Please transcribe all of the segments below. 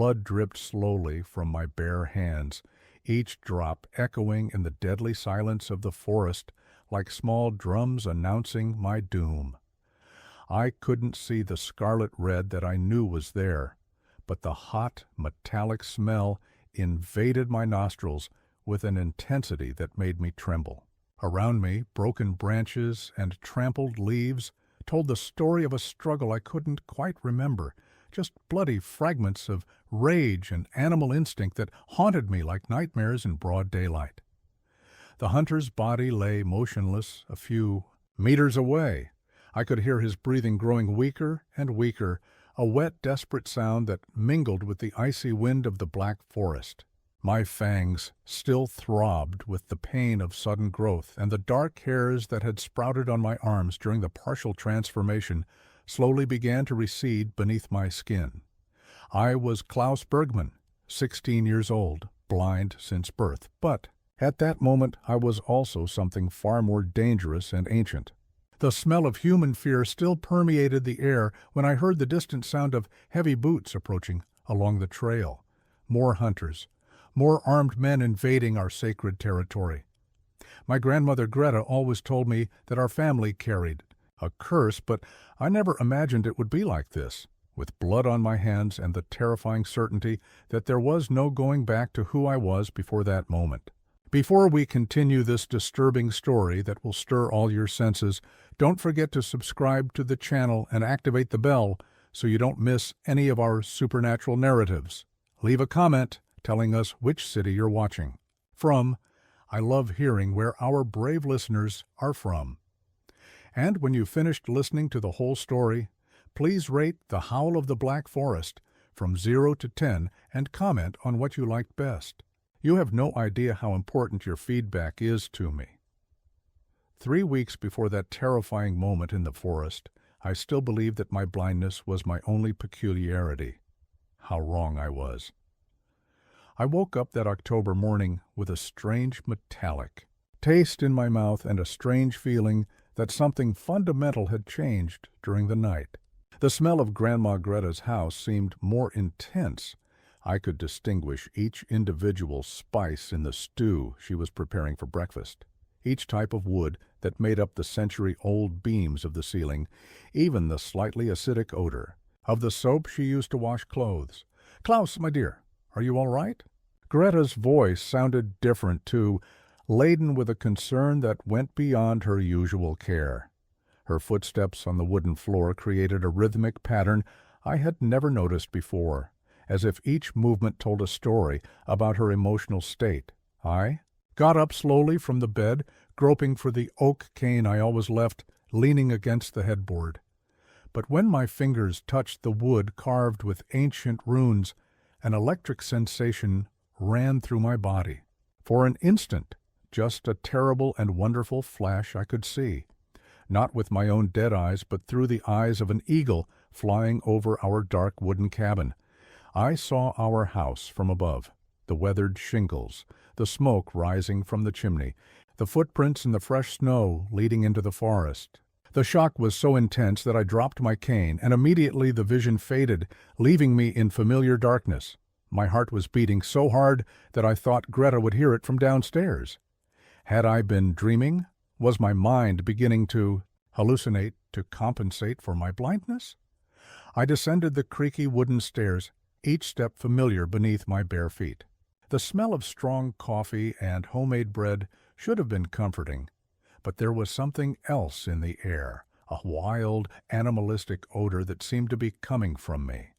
Blood dripped slowly from my bare hands, each drop echoing in the deadly silence of the forest like small drums announcing my doom. I couldn't see the scarlet red that I knew was there, but the hot, metallic smell invaded my nostrils with an intensity that made me tremble. Around me, broken branches and trampled leaves told the story of a struggle I couldn't quite remember, just bloody fragments of rage and animal instinct that haunted me like nightmares in broad daylight. The hunter's body lay motionless a few meters away. I could hear his breathing growing weaker and weaker, a wet, desperate sound that mingled with the icy wind of the black forest. My fangs still throbbed with the pain of sudden growth, and the dark hairs that had sprouted on my arms during the partial transformation slowly began to recede beneath my skin. I was Klaus Bergmann, 16 years old, blind since birth, but at that moment I was also something far more dangerous and ancient. The smell of human fear still permeated the air when I heard the distant sound of heavy boots approaching along the trail. More hunters, more armed men invading our sacred territory. My grandmother Greta always told me that our family carried a curse, but I never imagined it would be like this, with blood on my hands and the terrifying certainty that there was no going back to who I was before that moment. Before we continue this disturbing story that will stir all your senses, don't forget to subscribe to the channel and activate the bell so you don't miss any of our supernatural narratives. Leave a comment telling us which city you're watching from. I love hearing where our brave listeners are from. And when you've finished listening to the whole story, please rate The Howl of the Black Forest from 0 to 10 and comment on what you liked best. You have no idea how important your feedback is to me. 3 weeks before that terrifying moment in the forest, I still believed that my blindness was my only peculiarity. How wrong I was. I woke up that October morning with a strange metallic taste in my mouth and a strange feeling that something fundamental had changed during the night. The smell of Grandma Greta's house seemed more intense. I could distinguish each individual spice in the stew she was preparing for breakfast, each type of wood that made up the century-old beams of the ceiling, even the slightly acidic odor of the soap she used to wash clothes. "Klaus, my dear, are you all right?" Greta's voice sounded different, too, laden with a concern that went beyond her usual care. Her footsteps on the wooden floor created a rhythmic pattern I had never noticed before, as if each movement told a story about her emotional state. I got up slowly from the bed, groping for the oak cane I always left leaning against the headboard. But when my fingers touched the wood carved with ancient runes, an electric sensation ran through my body. For an instant, just a terrible and wonderful flash I could see, not with my own dead eyes, but through the eyes of an eagle flying over our dark wooden cabin. I saw our house from above, the weathered shingles, the smoke rising from the chimney, the footprints in the fresh snow leading into the forest. The shock was so intense that I dropped my cane, and immediately the vision faded, leaving me in familiar darkness. My heart was beating so hard that I thought Greta would hear it from downstairs. Had I been dreaming? Was my mind beginning to hallucinate to compensate for my blindness? I descended the creaky wooden stairs, each step familiar beneath my bare feet. The smell of strong coffee and homemade bread should have been comforting, but there was something else in the air, a wild, animalistic odor that seemed to be coming from me.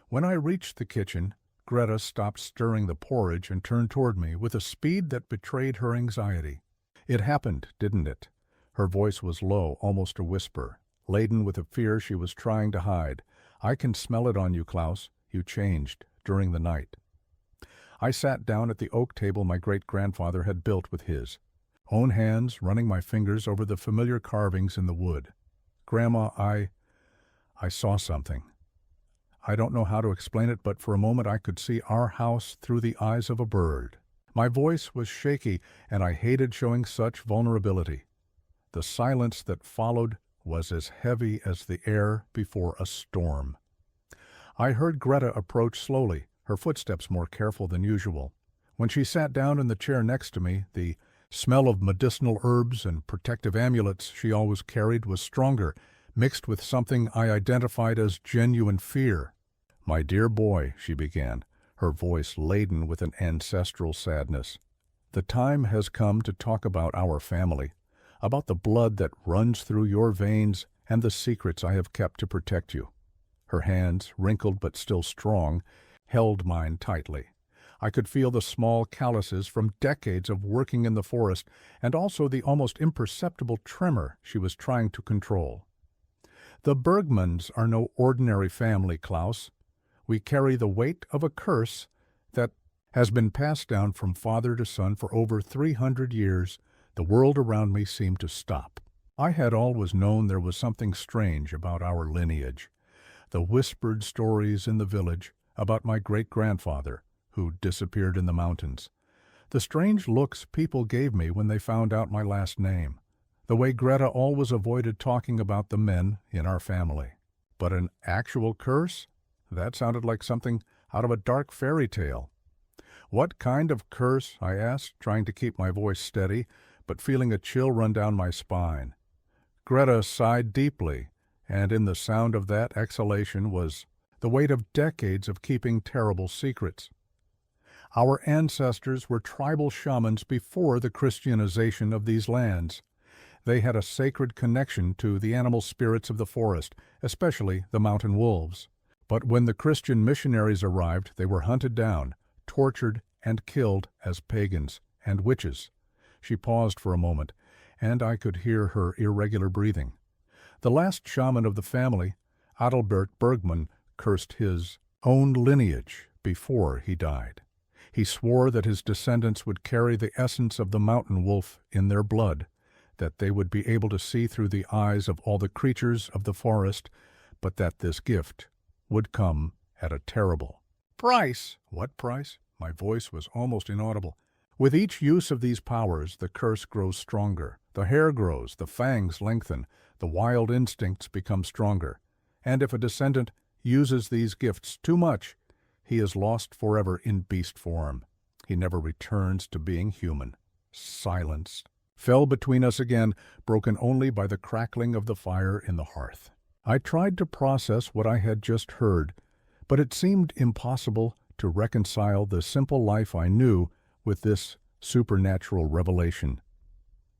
When I reached the kitchen, Greta stopped stirring the porridge and turned toward me with a speed that betrayed her anxiety. It happened, didn't it? Her voice was low, almost a whisper, laden with a fear she was trying to hide. "I can smell it on you, Klaus. You changed during the night." I sat down at the oak table my great-grandfather had built with his own hands, running my fingers over the familiar carvings in the wood. "Grandma, I saw something. I don't know how to explain it, but for a moment I could see our house through the eyes of a bird." My voice was shaky, and I hated showing such vulnerability. The silence that followed was as heavy as the air before a storm. I heard Greta approach slowly, her footsteps more careful than usual. When she sat down in the chair next to me, the smell of medicinal herbs and protective amulets she always carried was stronger, mixed with something I identified as genuine fear. "My dear boy," she began, her voice laden with an ancestral sadness, "the time has come to talk about our family, about the blood that runs through your veins and the secrets I have kept to protect you." Her hands, wrinkled but still strong, held mine tightly. I could feel the small calluses from decades of working in the forest and also the almost imperceptible tremor she was trying to control. "The Bergmanns are no ordinary family, Klaus. We carry the weight of a curse that has been passed down from father to son for over 300 years. The world around me seemed to stop. I had always known there was something strange about our lineage. The whispered stories in the village about my great-grandfather, who disappeared in the mountains. The strange looks people gave me when they found out my last name. The way Greta always avoided talking about the men in our family. But an actual curse? That sounded like something out of a dark fairy tale. "What kind of curse?" I asked, trying to keep my voice steady, but feeling a chill run down my spine. Greta sighed deeply, and in the sound of that exhalation was the weight of decades of keeping terrible secrets. Our ancestors were tribal shamans before the Christianization of these lands. They had a sacred connection to the animal spirits of the forest, especially the mountain wolves. But when the Christian missionaries arrived, they were hunted down, tortured, and killed as pagans and witches. She paused for a moment, and I could hear her irregular breathing. The last shaman of the family, Adalbert Bergmann, cursed his own lineage before he died. He swore that his descendants would carry the essence of the mountain wolf in their blood, that they would be able to see through the eyes of all the creatures of the forest, but that this gift would come at a terrible price. What price? My voice was almost inaudible. With each use of these powers, the curse grows stronger. The hair grows, the fangs lengthen, the wild instincts become stronger. And if a descendant uses these gifts too much, he is lost forever in beast form. He never returns to being human. Silence fell between us again, broken only by the crackling of the fire in the hearth. I tried to process what I had just heard, but it seemed impossible to reconcile the simple life I knew with this supernatural revelation.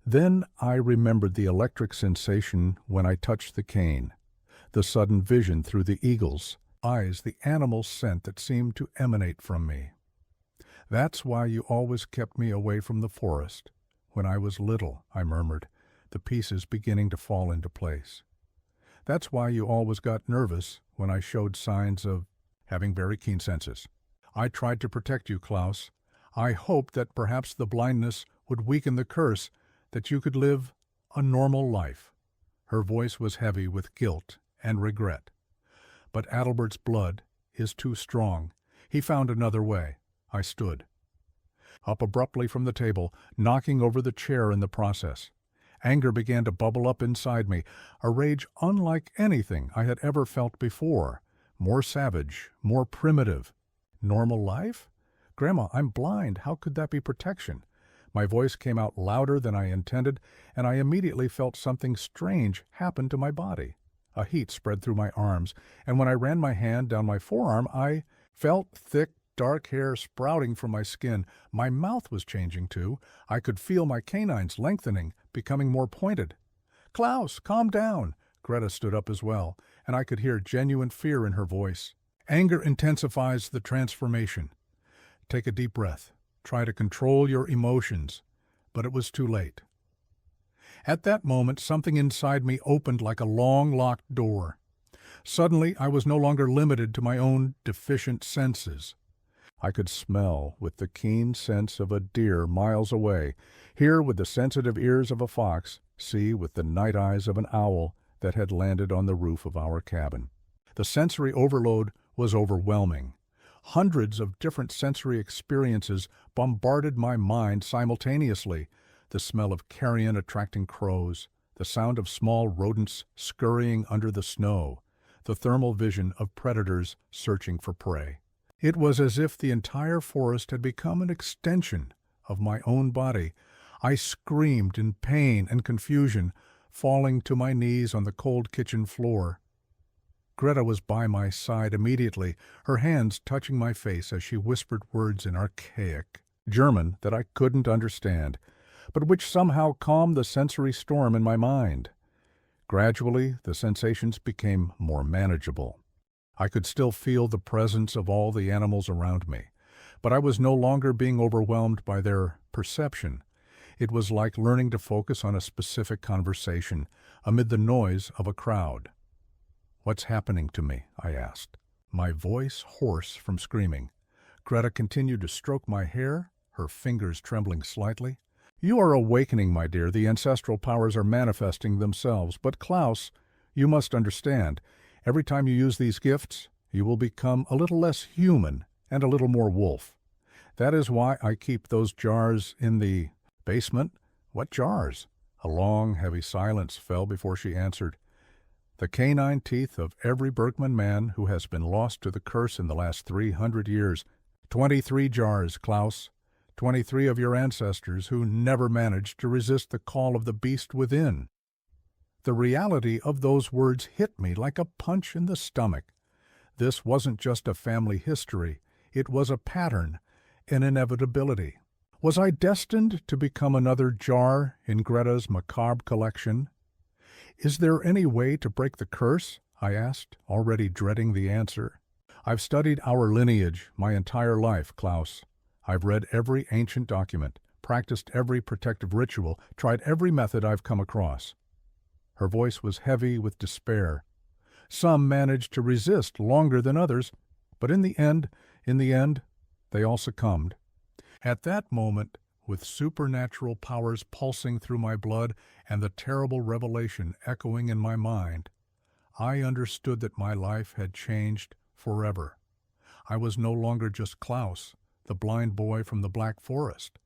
Then I remembered the electric sensation when I touched the cane, the sudden vision through the eagle's eyes, the animal scent that seemed to emanate from me. "That's why you always kept me away from the forest. When I was little," I murmured, the pieces beginning to fall into place. "That's why you always got nervous when I showed signs of having very keen senses. I tried to protect you, Klaus. I hoped that perhaps the blindness would weaken the curse, that you could live a normal life." Her voice was heavy with guilt and regret. "But Adalbert's blood is too strong. He found another way." I stood up abruptly from the table, knocking over the chair in the process. Anger began to bubble up inside me, a rage unlike anything I had ever felt before, more savage, more primitive. Normal life? Grandma, I'm blind. How could that be protection? My voice came out louder than I intended, and I immediately felt something strange happen to my body. A heat spread through my arms, and when I ran my hand down my forearm, I felt thick, dark hair sprouting from my skin. My mouth was changing too. I could feel my canines lengthening, becoming more pointed. "Klaus, calm down." Greta stood up as well, and I could hear genuine fear in her voice. "Anger intensifies the transformation. Take a deep breath. Try to control your emotions." But it was too late. At that moment, something inside me opened like a long locked door. Suddenly, I was no longer limited to my own deficient senses. I could smell with the keen sense of a deer miles away, hear with the sensitive ears of a fox, see with the night eyes of an owl that had landed on the roof of our cabin. The sensory overload was overwhelming. Hundreds of different sensory experiences bombarded my mind simultaneously. The smell of carrion attracting crows, the sound of small rodents scurrying under the snow, the thermal vision of predators searching for prey. It was as if the entire forest had become an extension of my own body. I screamed in pain and confusion, falling to my knees on the cold kitchen floor. Greta was by my side immediately, her hands touching my face as she whispered words in archaic German that I couldn't understand, but which somehow calmed the sensory storm in my mind. Gradually, the sensations became more manageable. I could still feel the presence of all the animals around me, but I was no longer being overwhelmed by their perception. It was like learning to focus on a specific conversation amid the noise of a crowd. "What's happening to me?" I asked, my voice hoarse from screaming. Greta continued to stroke my hair, her fingers trembling slightly. "You are awakening, my dear. The ancestral powers are manifesting themselves. But Klaus, you must understand, every time you use these gifts, you will become a little less human and a little more wolf. That is why I keep those jars in the basement." "What jars?" A long, heavy silence fell before she answered. "The canine teeth of every Bergmann man who has been lost to the curse in the last 300 years. 23 jars, Klaus. 23 of your ancestors who never managed to resist the call of the beast within." The reality of those words hit me like a punch in the stomach. This wasn't just a family history, it was a pattern, an inevitability. Was I destined to become another jar in Greta's macabre collection? "Is there any way to break the curse?" I asked, already dreading the answer. "I've studied our lineage my entire life, Klaus. I've read every ancient document, practiced every protective ritual, tried every method I've come across." Her voice was heavy with despair. "Some managed to resist longer than others, but in the end, they all succumbed." At that moment, with supernatural powers pulsing through my blood and the terrible revelation echoing in my mind, I understood that my life had changed forever. I was no longer just Klaus, the blind boy from the Black Forest.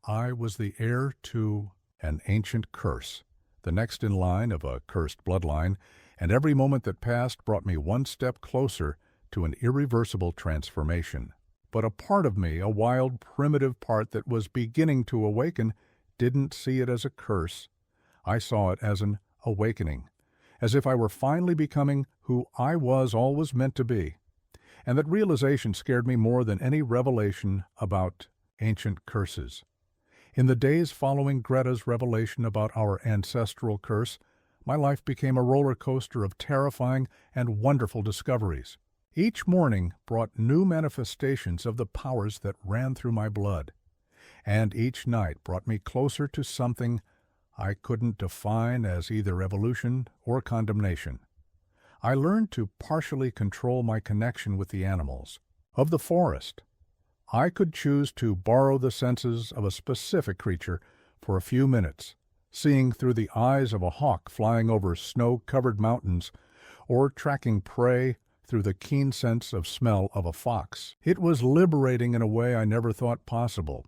I was the heir to an ancient curse, the next in line of a cursed bloodline, and every moment that passed brought me one step closer to an irreversible transformation. But a part of me, a wild, primitive part that was beginning to awaken, didn't see it as a curse. I saw it as an awakening, as if I were finally becoming who I was always meant to be. And that realization scared me more than any revelation about ancient curses. In the days following Greta's revelation about our ancestral curse, my life became a roller coaster of terrifying and wonderful discoveries. Each morning brought new manifestations of the powers that ran through my blood, and each night brought me closer to something I couldn't define as either evolution or condemnation. I learned to partially control my connection with the animals of the forest. I could choose to borrow the senses of a specific creature for a few minutes, seeing through the eyes of a hawk flying over snow-covered mountains, or tracking prey through the keen sense of smell of a fox. It was liberating in a way I never thought possible.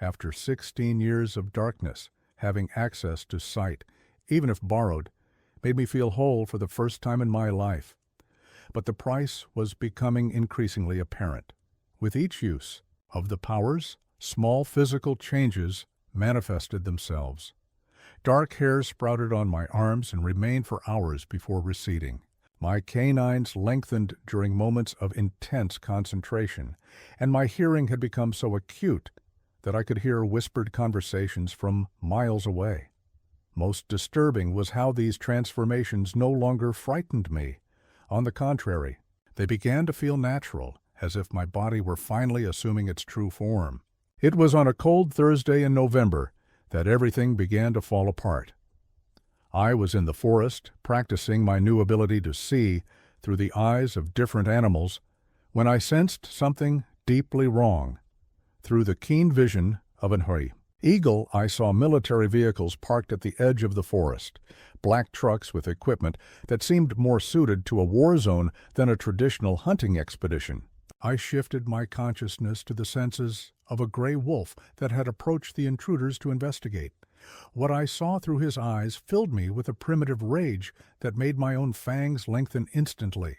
After 16 years of darkness, having access to sight, even if borrowed, made me feel whole for the first time in my life. But the price was becoming increasingly apparent. With each use of the powers, small physical changes manifested themselves. Dark hair sprouted on my arms and remained for hours before receding. My canines lengthened during moments of intense concentration, and my hearing had become so acute that I could hear whispered conversations from miles away. Most disturbing was how these transformations no longer frightened me. On the contrary, they began to feel natural, as if my body were finally assuming its true form. It was on a cold Thursday in November that everything began to fall apart. I was in the forest, practicing my new ability to see through the eyes of different animals, when I sensed something deeply wrong. Through the keen vision of an eagle, I saw military vehicles parked at the edge of the forest, black trucks with equipment that seemed more suited to a war zone than a traditional hunting expedition. I shifted my consciousness to the senses of a gray wolf that had approached the intruders to investigate. What I saw through his eyes filled me with a primitive rage that made my own fangs lengthen instantly.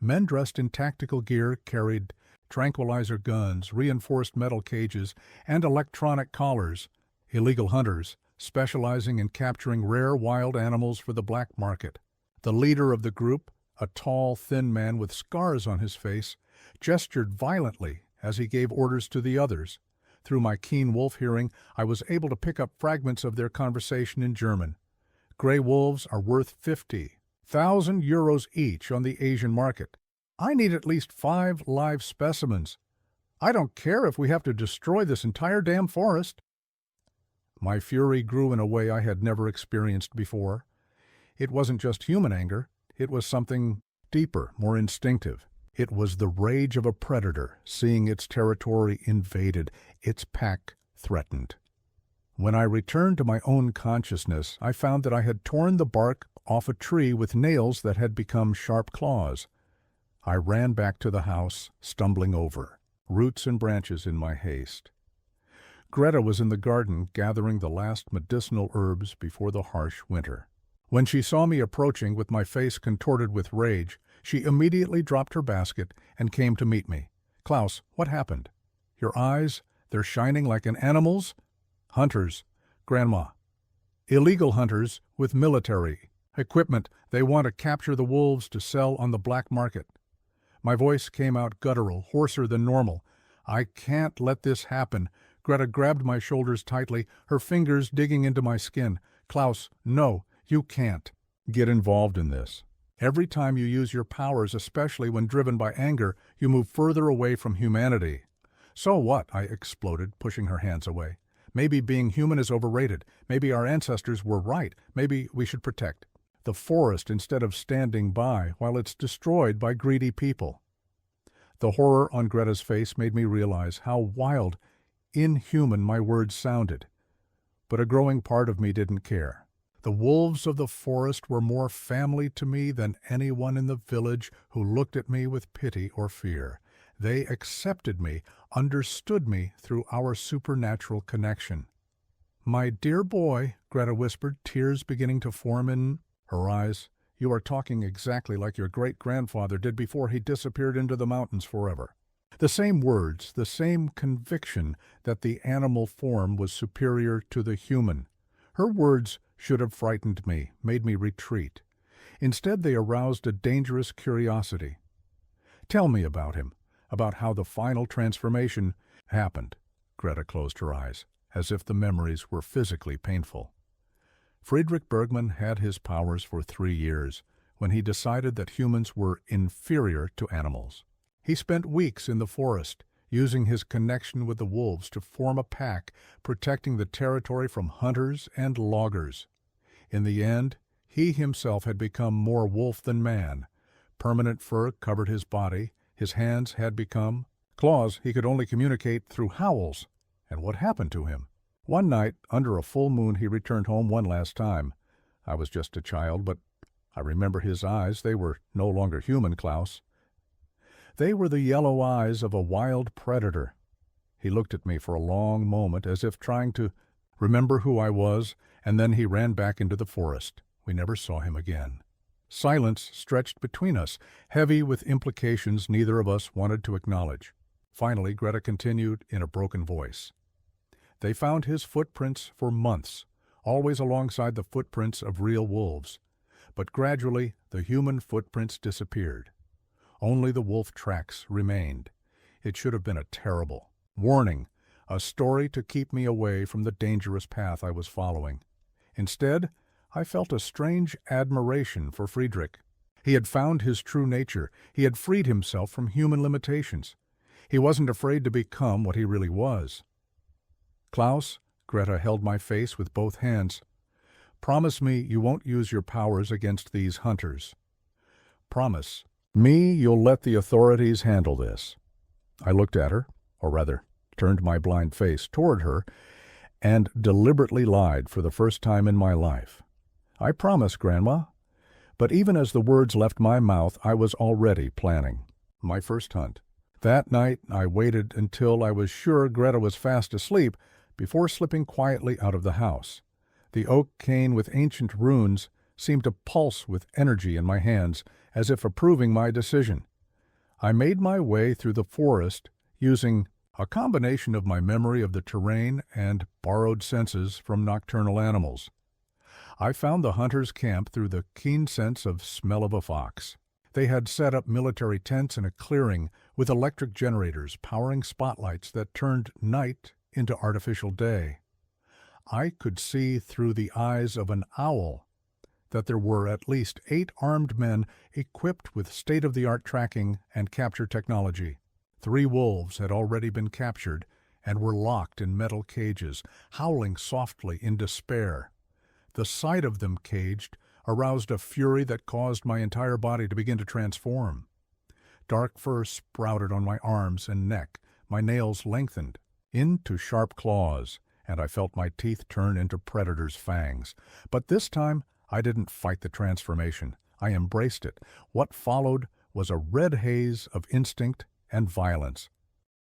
Men dressed in tactical gear carried tranquilizer guns, reinforced metal cages, and electronic collars, illegal hunters specializing in capturing rare wild animals for the black market. The leader of the group, a tall, thin man with scars on his face, gestured violently as he gave orders to the others. Through my keen wolf hearing, I was able to pick up fragments of their conversation in German. Gray wolves are worth 50,000 euros each on the Asian market. I need at least 5 live specimens. I don't care if we have to destroy this entire damn forest. My fury grew in a way I had never experienced before. It wasn't just human anger. It was something deeper, more instinctive. It was the rage of a predator, seeing its territory invaded, its pack threatened. When I returned to my own consciousness, I found that I had torn the bark off a tree with nails that had become sharp claws. I ran back to the house, stumbling over roots and branches in my haste. Greta was in the garden gathering the last medicinal herbs before the harsh winter. When she saw me approaching with my face contorted with rage, she immediately dropped her basket and came to meet me. "Klaus, what happened? Your eyes, they're shining like an animal's?" "Hunters, Grandma. Illegal hunters with military equipment. They want to capture the wolves to sell on the black market." My voice came out guttural, hoarser than normal. "I can't let this happen." Greta grabbed my shoulders tightly, her fingers digging into my skin. "Klaus, no, you can't get involved in this. Every time you use your powers, especially when driven by anger, you move further away from humanity." "So what?" I exploded, pushing her hands away. "Maybe being human is overrated. Maybe our ancestors were right. Maybe we should protect the forest instead of standing by while it's destroyed by greedy people." The horror on Greta's face made me realize how wild, inhuman my words sounded. But a growing part of me didn't care. The wolves of the forest were more family to me than anyone in the village who looked at me with pity or fear. They accepted me, understood me through our supernatural connection. "My dear boy," Greta whispered, tears beginning to form in her eyes, "you are talking exactly like your great-grandfather did before he disappeared into the mountains forever." The same words, the same conviction that the animal form was superior to the human. Her words should have frightened me, made me retreat. Instead, they aroused a dangerous curiosity. "Tell me about him, about how the final transformation happened." Greta closed her eyes, as if the memories were physically painful. Friedrich Bergmann had his powers for 3 years, when he decided that humans were inferior to animals. He spent weeks in the forest, using his connection with the wolves to form a pack, protecting the territory from hunters and loggers. In the end, he himself had become more wolf than man. Permanent fur covered his body, his hands had become claws. He could only communicate through howls. And what happened to him? One night, under a full moon, he returned home one last time. I was just a child, but I remember his eyes. They were no longer human, Klaus. They were the yellow eyes of a wild predator. He looked at me for a long moment, as if trying to remember who I was, and then he ran back into the forest. We never saw him again. Silence stretched between us, heavy with implications neither of us wanted to acknowledge. Finally, Greta continued in a broken voice. "They found his footprints for months, always alongside the footprints of real wolves. But gradually, the human footprints disappeared. Only the wolf tracks remained. It should have been a terrible warning, a story to keep me away from the dangerous path I was following. Instead, I felt a strange admiration for Friedrich. He had found his true nature. He had freed himself from human limitations. He wasn't afraid to become what he really was. "Klaus," Greta held my face with both hands, "promise me you won't use your powers against these hunters. Promise me you'll let the authorities handle this." I looked at her, or rather, turned my blind face toward her, and deliberately lied for the first time in my life. "I promise, Grandma." But even as the words left my mouth, I was already planning my first hunt. That night I waited until I was sure Greta was fast asleep before slipping quietly out of the house. The oak cane with ancient runes seemed to pulse with energy in my hands, as if approving my decision. I made my way through the forest using a combination of my memory of the terrain and borrowed senses from nocturnal animals. I found the hunters' camp through the keen sense of smell of a fox. They had set up military tents in a clearing with electric generators powering spotlights that turned night into artificial day. I could see through the eyes of an owl that there were at least 8 armed men equipped with state-of-the-art tracking and capture technology. 3 wolves had already been captured and were locked in metal cages, howling softly in despair. The sight of them caged aroused a fury that caused my entire body to begin to transform. Dark fur sprouted on my arms and neck, my nails lengthened into sharp claws, and I felt my teeth turn into predators' fangs. But this time, I didn't fight the transformation. I embraced it. What followed was a red haze of instinct and violence.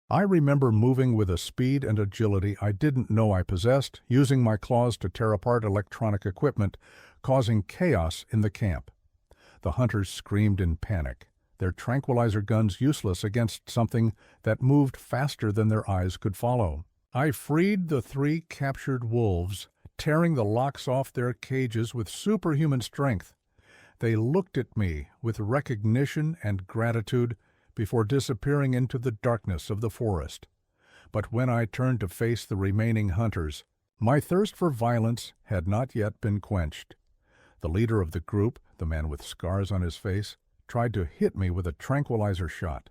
I remember moving with a speed and agility I didn't know I possessed, using my claws to tear apart electronic equipment, causing chaos in the camp. The hunters screamed in panic, their tranquilizer guns useless against something that moved faster than their eyes could follow. I freed the 3 captured wolves, tearing the locks off their cages with superhuman strength. They looked at me with recognition and gratitude before disappearing into the darkness of the forest. But when I turned to face the remaining hunters, my thirst for violence had not yet been quenched. The leader of the group, the man with scars on his face, tried to hit me with a tranquilizer shot.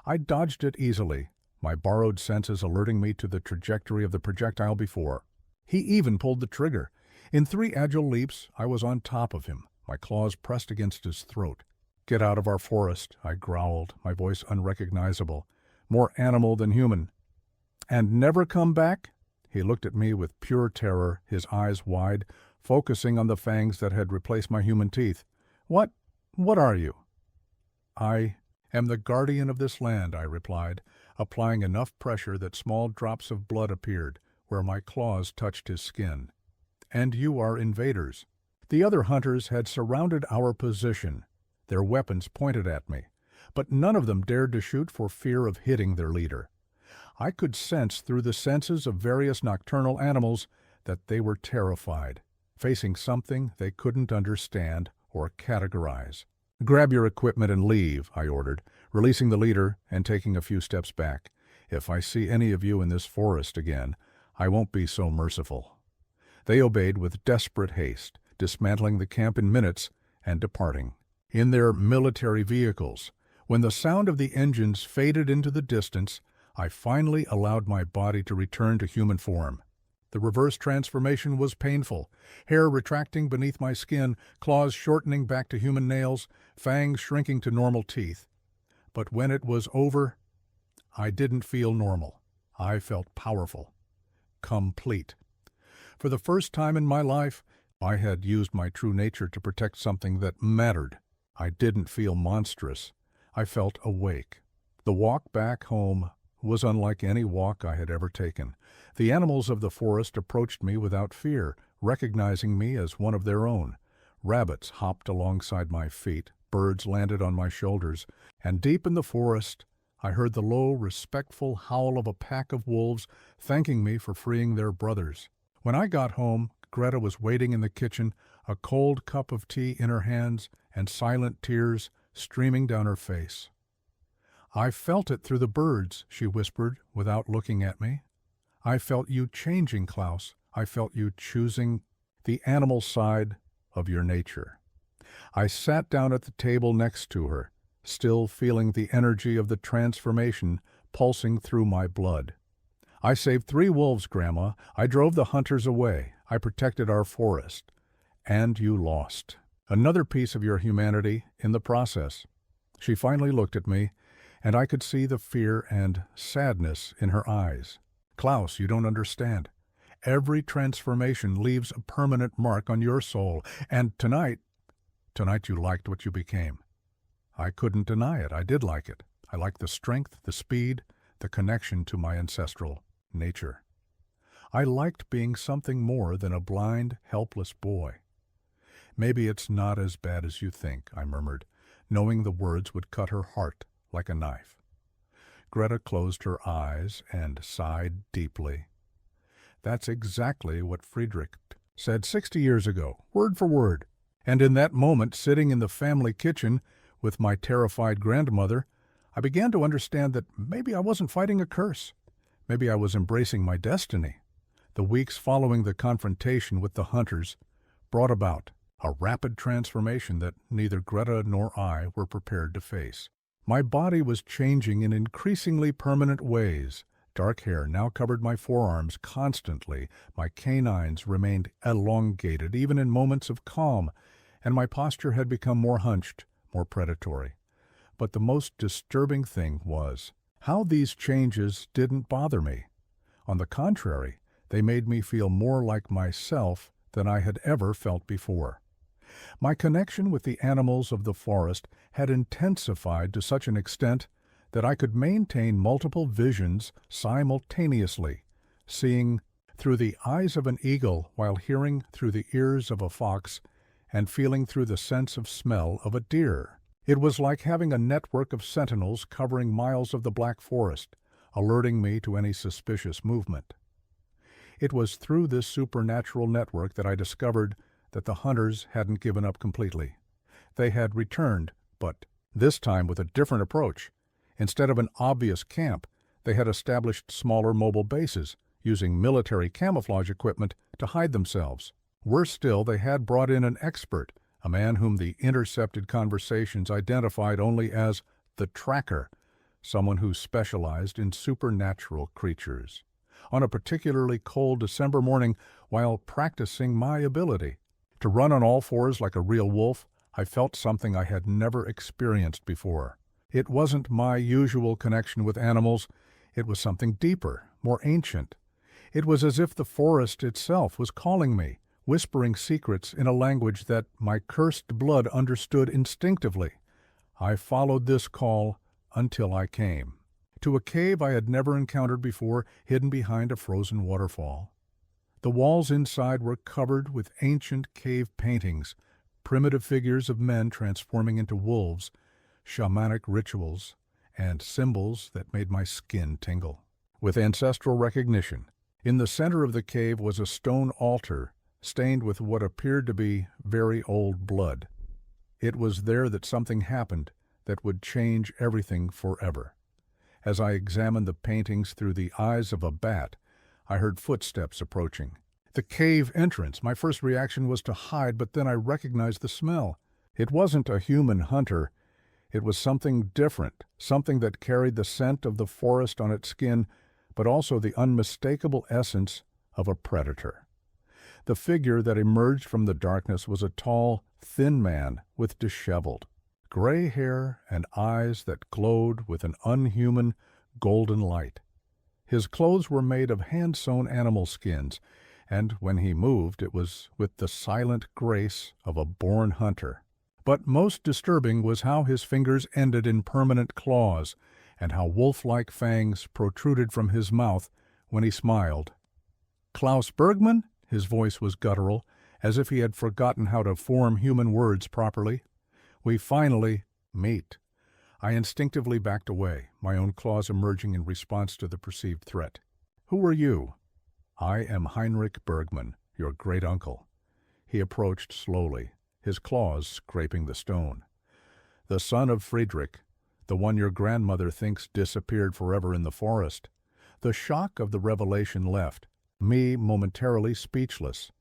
I dodged it easily, my borrowed senses alerting me to the trajectory of the projectile before. He even pulled the trigger. In 3 agile leaps, I was on top of him, my claws pressed against his throat. "Get out of our forest," I growled, my voice unrecognizable, more animal than human. "And never come back?" He looked at me with pure terror, his eyes wide, focusing on the fangs that had replaced my human teeth. What are you?" "I am the guardian of this land," I replied, applying enough pressure that small drops of blood appeared where my claws touched his skin. "And you are invaders." The other hunters had surrounded our position, their weapons pointed at me, but none of them dared to shoot for fear of hitting their leader. I could sense through the senses of various nocturnal animals that they were terrified, facing something they couldn't understand or categorize. "Grab your equipment and leave," I ordered, releasing the leader and taking a few steps back. "If I see any of you in this forest again, I won't be so merciful." They obeyed with desperate haste, dismantling the camp in minutes and departing in their military vehicles. When the sound of the engines faded into the distance, I finally allowed my body to return to human form. The reverse transformation was painful, hair retracting beneath my skin, claws shortening back to human nails, fangs shrinking to normal teeth. But when it was over, I didn't feel normal. I felt powerful, complete. For the first time in my life, I had used my true nature to protect something that mattered. I didn't feel monstrous. I felt awake. The walk back home was unlike any walk I had ever taken. The animals of the forest approached me without fear, recognizing me as one of their own. Rabbits hopped alongside my feet, birds landed on my shoulders, and deep in the forest, I heard the low, respectful howl of a pack of wolves thanking me for freeing their brothers. When I got home, Greta was waiting in the kitchen, a cold cup of tea in her hands and silent tears streaming down her face. "I felt it through the birds," she whispered without looking at me. "I felt you changing, Klaus. I felt you choosing the animal side of your nature." I sat down at the table next to her, still feeling the energy of the transformation pulsing through my blood. "I saved 3 wolves, Grandma. I drove the hunters away. I protected our forest. And you lost another piece of your humanity in the process." She finally looked at me, and I could see the fear and sadness in her eyes. "Klaus, you don't understand. Every transformation leaves a permanent mark on your soul, and tonight you liked what you became." I couldn't deny it. I did like it. I liked the strength, the speed, the connection to my ancestral nature. I liked being something more than a blind, helpless boy. Maybe it's not as bad as you think, I murmured, knowing the words would cut her heart like a knife. Greta closed her eyes and sighed deeply. That's exactly what Friedrich said 60 years ago, word for word. And in that moment, sitting in the family kitchen with my terrified grandmother, I began to understand that maybe I wasn't fighting a curse. Maybe I was embracing my destiny. The weeks following the confrontation with the hunters brought about a rapid transformation that neither Greta nor I were prepared to face. My body was changing in increasingly permanent ways. Dark hair now covered my forearms constantly. My canines remained elongated even in moments of calm, and my posture had become more hunched, more predatory. But the most disturbing thing was how these changes didn't bother me. On the contrary, they made me feel more like myself than I had ever felt before. My connection with the animals of the forest had intensified to such an extent that I could maintain multiple visions simultaneously, seeing through the eyes of an eagle while hearing through the ears of a fox and feeling through the sense of smell of a deer. It was like having a network of sentinels covering miles of the Black Forest, alerting me to any suspicious movement. It was through this supernatural network that I discovered that the hunters hadn't given up completely. They had returned, but this time with a different approach. Instead of an obvious camp, they had established smaller mobile bases, using military camouflage equipment to hide themselves. Worse still, they had brought in an expert, a man whom the intercepted conversations identified only as the Tracker, someone who specialized in supernatural creatures. On a particularly cold December morning, while practicing my ability to run on all fours like a real wolf, I felt something I had never experienced before. It wasn't my usual connection with animals. It was something deeper, more ancient. It was as if the forest itself was calling me, whispering secrets in a language that my cursed blood understood instinctively. I followed this call until I came to a cave I had never encountered before, hidden behind a frozen waterfall. The walls inside were covered with ancient cave paintings, primitive figures of men transforming into wolves, shamanic rituals, and symbols that made my skin tingle. With ancestral recognition, in the center of the cave was a stone altar stained with what appeared to be very old blood. It was there that something happened that would change everything forever. As I examined the paintings through the eyes of a bat, I heard footsteps approaching. The cave entrance. My first reaction was to hide, but then I recognized the smell. It wasn't a human hunter. It was something different, something that carried the scent of the forest on its skin, but also the unmistakable essence of a predator. The figure that emerged from the darkness was a tall, thin man with disheveled, gray hair and eyes that glowed with an unhuman, golden light. His clothes were made of hand-sewn animal skins, and when he moved it was with the silent grace of a born hunter. But most disturbing was how his fingers ended in permanent claws, and how wolf-like fangs protruded from his mouth when he smiled. "Klaus Bergmann?" His voice was guttural, as if he had forgotten how to form human words properly. "We finally meet." I instinctively backed away, my own claws emerging in response to the perceived threat. "Who are you?" "I am Heinrich Bergmann, your great-uncle." He approached slowly, his claws scraping the stone. "The son of Friedrich, the one your grandmother thinks disappeared forever in the forest." The shock of the revelation left me momentarily speechless.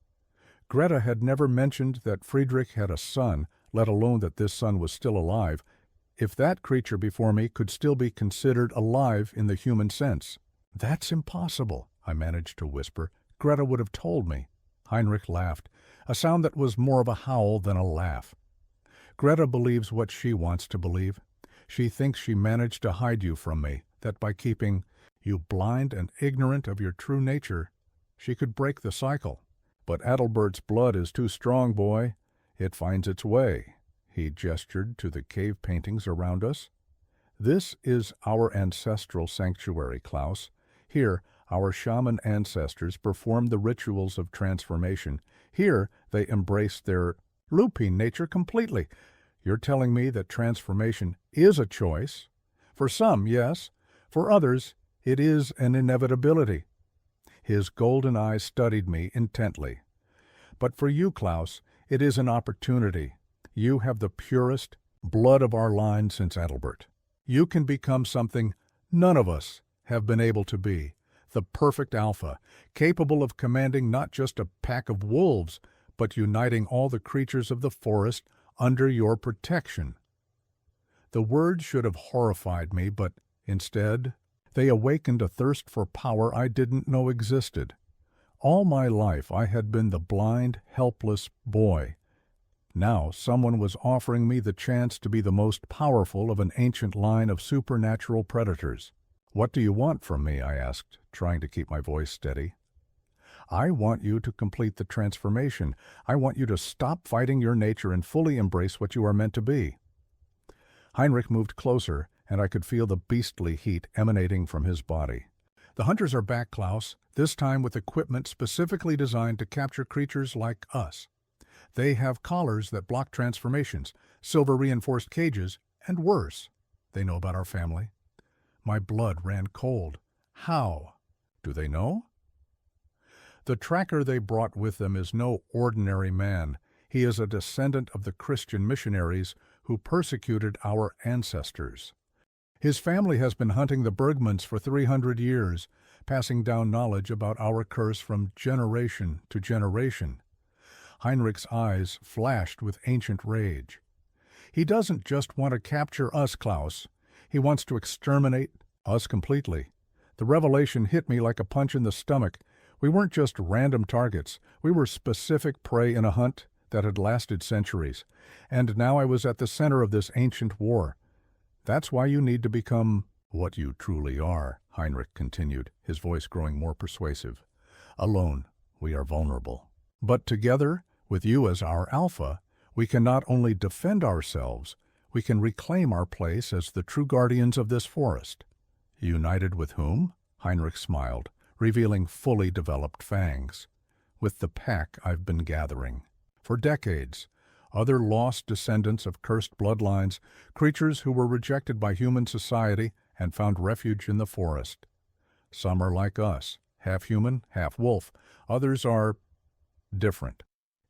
Greta had never mentioned that Friedrich had a son, let alone that this son was still alive, if that creature before me could still be considered alive in the human sense. "That's impossible," I managed to whisper. "Greta would have told me." Heinrich laughed, a sound that was more of a howl than a laugh. "Greta believes what she wants to believe. She thinks she managed to hide you from me, that by keeping you blind and ignorant of your true nature, she could break the cycle. But Adalbert's blood is too strong, boy. It finds its way." He gestured to the cave paintings around us. This is our ancestral sanctuary, Klaus. Here, our shaman ancestors performed the rituals of transformation. Here, they embraced their lupine nature completely. You're telling me that transformation is a choice? For some, yes. For others, it is an inevitability. His golden eyes studied me intently. But for you, Klaus, it is an opportunity. You have the purest blood of our line since Adalbert. You can become something none of us have been able to be, the perfect alpha, capable of commanding not just a pack of wolves, but uniting all the creatures of the forest under your protection. The words should have horrified me, but instead, they awakened a thirst for power I didn't know existed. All my life I had been the blind, helpless boy. Now someone was offering me the chance to be the most powerful of an ancient line of supernatural predators. "What do you want from me?" I asked, trying to keep my voice steady. "I want you to complete the transformation. I want you to stop fighting your nature and fully embrace what you are meant to be." Heinrich moved closer, and I could feel the beastly heat emanating from his body. "The hunters are back, Klaus, this time with equipment specifically designed to capture creatures like us. They have collars that block transformations, silver-reinforced cages, and worse. They know about our family." My blood ran cold. "How? Do they know?" "The tracker they brought with them is no ordinary man. He is a descendant of the Christian missionaries who persecuted our ancestors. His family has been hunting the Bergmanns for 300 years, passing down knowledge about our curse from generation to generation." Heinrich's eyes flashed with ancient rage. "He doesn't just want to capture us, Klaus. He wants to exterminate us completely. The revelation hit me like a punch in the stomach. We weren't just random targets. We were specific prey in a hunt that had lasted centuries. And now I was at the center of this ancient war. That's why you need to become what you truly are," Heinrich continued, his voice growing more persuasive. "Alone, we are vulnerable. But together, with you as our alpha, we can not only defend ourselves, we can reclaim our place as the true guardians of this forest." "United with whom?" Heinrich smiled, revealing fully developed fangs. "With the pack I've been gathering. For decades, other lost descendants of cursed bloodlines, creatures who were rejected by human society and found refuge in the forest. Some are like us, half human, half wolf. Others are different."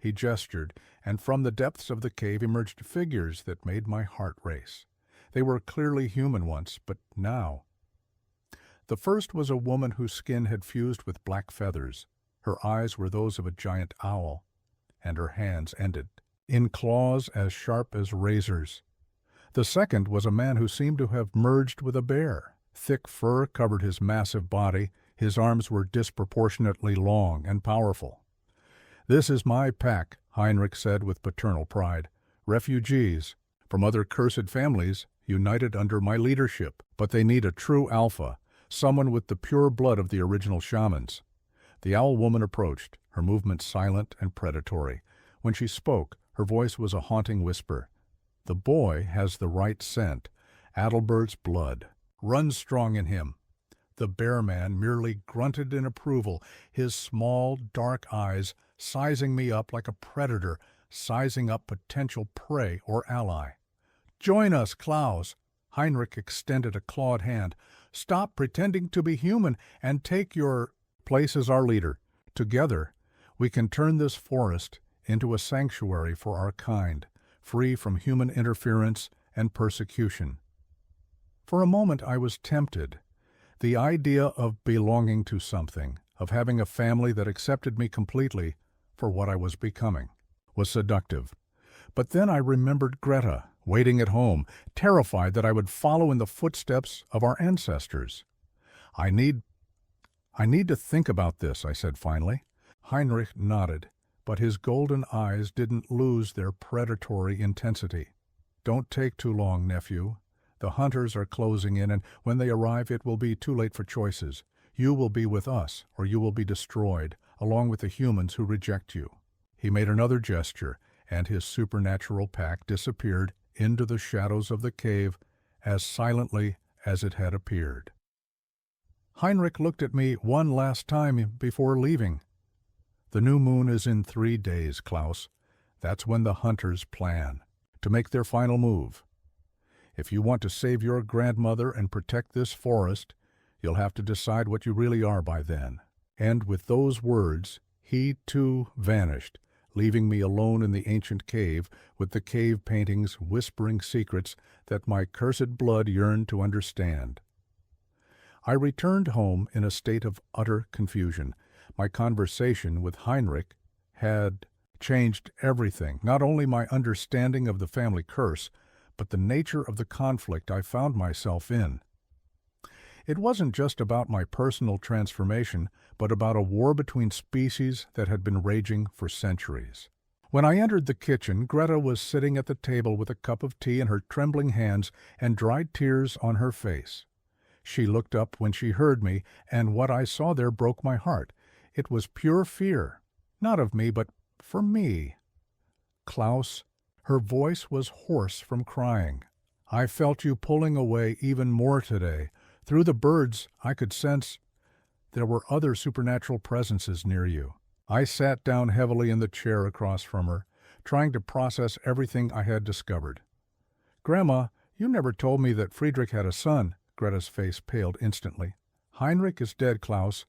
He gestured, and from the depths of the cave emerged figures that made my heart race. They were clearly human once, but now... The first was a woman whose skin had fused with black feathers. Her eyes were those of a giant owl, and her hands ended in claws as sharp as razors. The second was a man who seemed to have merged with a bear. Thick fur covered his massive body. His arms were disproportionately long and powerful. "This is my pack," Heinrich said with paternal pride. "Refugees from other cursed families united under my leadership, but they need a true alpha, someone with the pure blood of the original shamans." The owl woman approached, her movements silent and predatory. When she spoke, her voice was a haunting whisper. "The boy has the right scent. Adalbert's blood runs strong in him." The bear man merely grunted in approval, his small, dark eyes sizing me up like a predator, sizing up potential prey or ally. "Join us, Klaus." Heinrich extended a clawed hand. "Stop pretending to be human and take your place as our leader. Together, we can turn this forest into a sanctuary for our kind, free from human interference and persecution." For a moment I was tempted. The idea of belonging to something, of having a family that accepted me completely for what I was becoming, was seductive. But then I remembered Greta, waiting at home, terrified that I would follow in the footsteps of our ancestors. I need to think about this," I said finally. Heinrich nodded, but his golden eyes didn't lose their predatory intensity. "Don't take too long, nephew. The hunters are closing in, and when they arrive it will be too late for choices. You will be with us, or you will be destroyed, along with the humans who reject you." He made another gesture, and his supernatural pack disappeared into the shadows of the cave as silently as it had appeared. Heinrich looked at me one last time before leaving. "The new moon is in 3 days, Klaus. That's when the hunters plan to make their final move. If you want to save your grandmother and protect this forest, you'll have to decide what you really are by then." And with those words, he too vanished, leaving me alone in the ancient cave with the cave paintings whispering secrets that my cursed blood yearned to understand. I returned home in a state of utter confusion. My conversation with Heinrich had changed everything, not only my understanding of the family curse, but the nature of the conflict I found myself in. It wasn't just about my personal transformation, but about a war between species that had been raging for centuries. When I entered the kitchen, Greta was sitting at the table with a cup of tea in her trembling hands and dried tears on her face. She looked up when she heard me, and what I saw there broke my heart. It was pure fear, not of me, but for me. "Klaus," her voice was hoarse from crying, "I felt you pulling away even more today. Through the birds, I could sense there were other supernatural presences near you." I sat down heavily in the chair across from her, trying to process everything I had discovered. "Grandma, you never told me that Friedrich had a son." Greta's face paled instantly. "Heinrich is dead, Klaus.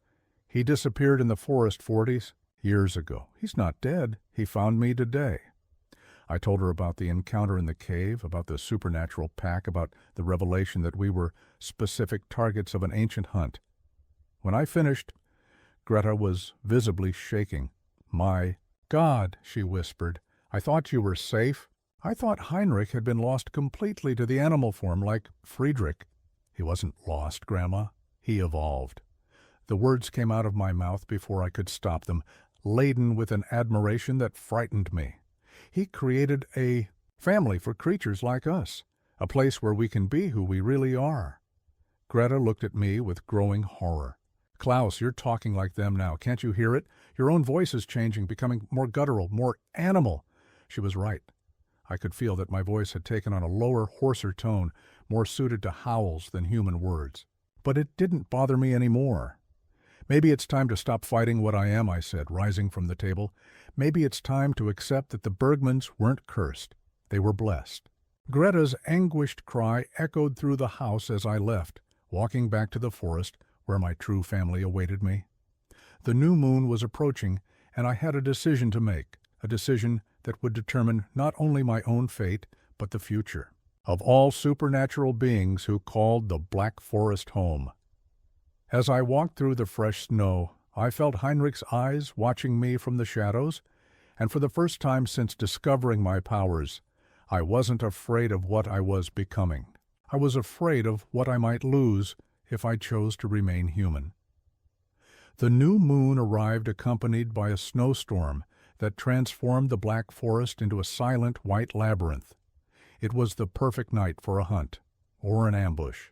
He disappeared in the forest 40 years ago. He's not dead. He found me today." I told her about the encounter in the cave, about the supernatural pack, about the revelation that we were specific targets of an ancient hunt. When I finished, Greta was visibly shaking. "My God," she whispered, "I thought you were safe. I thought Heinrich had been lost completely to the animal form like Friedrich." "He wasn't lost, Grandma. He evolved." The words came out of my mouth before I could stop them, laden with an admiration that frightened me. "He created a family for creatures like us, a place where we can be who we really are." Greta looked at me with growing horror. "Klaus, you're talking like them now. Can't you hear it? Your own voice is changing, becoming more guttural, more animal." She was right. I could feel that my voice had taken on a lower, hoarser tone, more suited to howls than human words. But it didn't bother me anymore. "Maybe it's time to stop fighting what I am," I said, rising from the table. "Maybe it's time to accept that the Bergmans weren't cursed. They were blessed." Greta's anguished cry echoed through the house as I left, walking back to the forest where my true family awaited me. The new moon was approaching, and I had a decision to make, a decision that would determine not only my own fate, but the future of all supernatural beings who called the Black Forest home. As I walked through the fresh snow, I felt Heinrich's eyes watching me from the shadows, and for the first time since discovering my powers, I wasn't afraid of what I was becoming. I was afraid of what I might lose if I chose to remain human. The new moon arrived accompanied by a snowstorm that transformed the Black Forest into a silent white labyrinth. It was the perfect night for a hunt, or an ambush.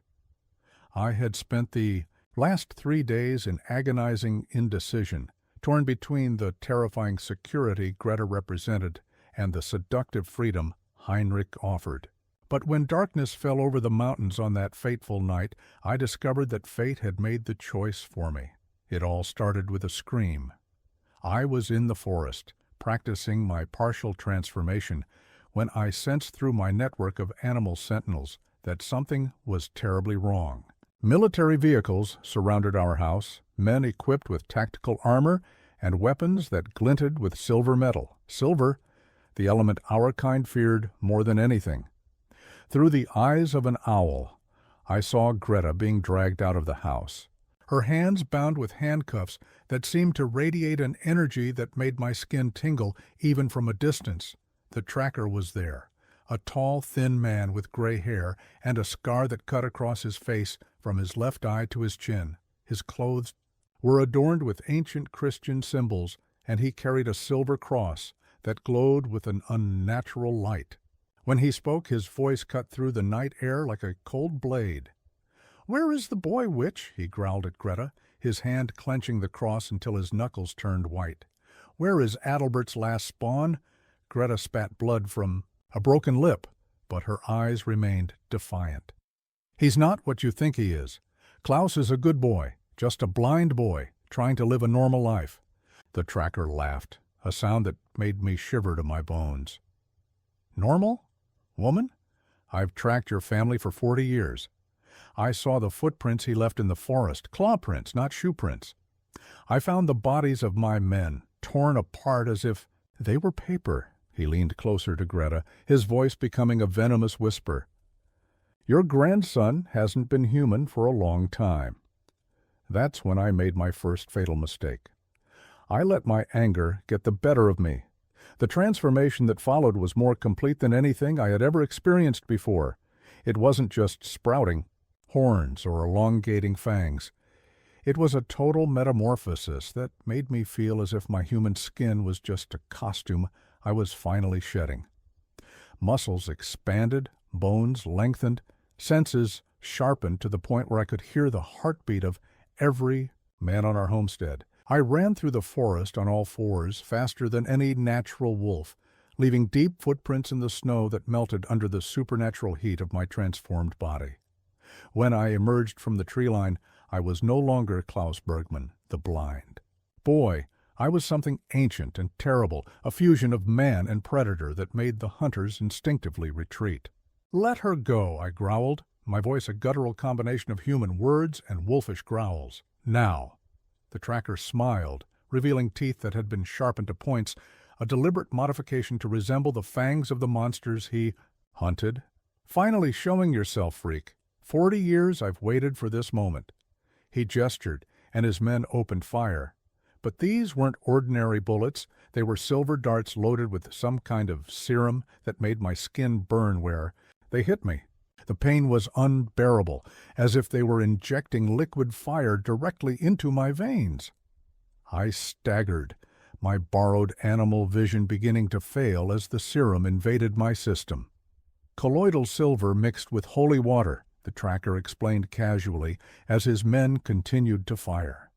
I had spent the last 3 days in agonizing indecision, torn between the terrifying security Greta represented and the seductive freedom Heinrich offered. But when darkness fell over the mountains on that fateful night, I discovered that fate had made the choice for me. It all started with a scream. I was in the forest, practicing my partial transformation, when I sensed through my network of animal sentinels that something was terribly wrong. Military vehicles surrounded our house, men equipped with tactical armor and weapons that glinted with silver metal. Silver, the element our kind feared more than anything. Through the eyes of an owl, I saw Greta being dragged out of the house, her hands bound with handcuffs that seemed to radiate an energy that made my skin tingle even from a distance. The tracker was there, a tall, thin man with gray hair and a scar that cut across his face from his left eye to his chin. His clothes were adorned with ancient Christian symbols, and he carried a silver cross that glowed with an unnatural light. When he spoke, his voice cut through the night air like a cold blade. "Where is the boy witch?" he growled at Greta, his hand clenching the cross until his knuckles turned white. "Where is Adalbert's last spawn?" Greta spat blood from a broken lip, but her eyes remained defiant. He's not what you think he is. Klaus is a good boy, just a blind boy, trying to live a normal life." The tracker laughed, a sound that made me shiver to my bones. "Normal? Woman? I've tracked your family for 40 years. I saw the footprints he left in the forest, claw prints, not shoe prints. I found the bodies of my men, torn apart as if they were paper." He leaned closer to Greta, his voice becoming a venomous whisper. "Your grandson hasn't been human for a long time." That's when I made my first fatal mistake. I let my anger get the better of me. The transformation that followed was more complete than anything I had ever experienced before. It wasn't just sprouting horns or elongating fangs. It was a total metamorphosis that made me feel as if my human skin was just a costume I was finally shedding. Muscles expanded, bones lengthened, senses sharpened to the point where I could hear the heartbeat of every man on our homestead. I ran through the forest on all fours faster than any natural wolf, leaving deep footprints in the snow that melted under the supernatural heat of my transformed body. When I emerged from the tree line, I was no longer Klaus Bergmann, the blind. Boy, I was something ancient and terrible, a fusion of man and predator that made the hunters instinctively retreat. "Let her go," I growled, my voice a guttural combination of human words and wolfish growls. "Now." The tracker smiled, revealing teeth that had been sharpened to points, a deliberate modification to resemble the fangs of the monsters he hunted. "Finally showing yourself, freak. 40 years I've waited for this moment." He gestured, and his men opened fire. But these weren't ordinary bullets. They were silver darts loaded with some kind of serum that made my skin burn where they hit me. The pain was unbearable, as if they were injecting liquid fire directly into my veins. I staggered, my borrowed animal vision beginning to fail as the serum invaded my system. "Colloidal silver mixed with holy water," the tracker explained casually as his men continued to fire.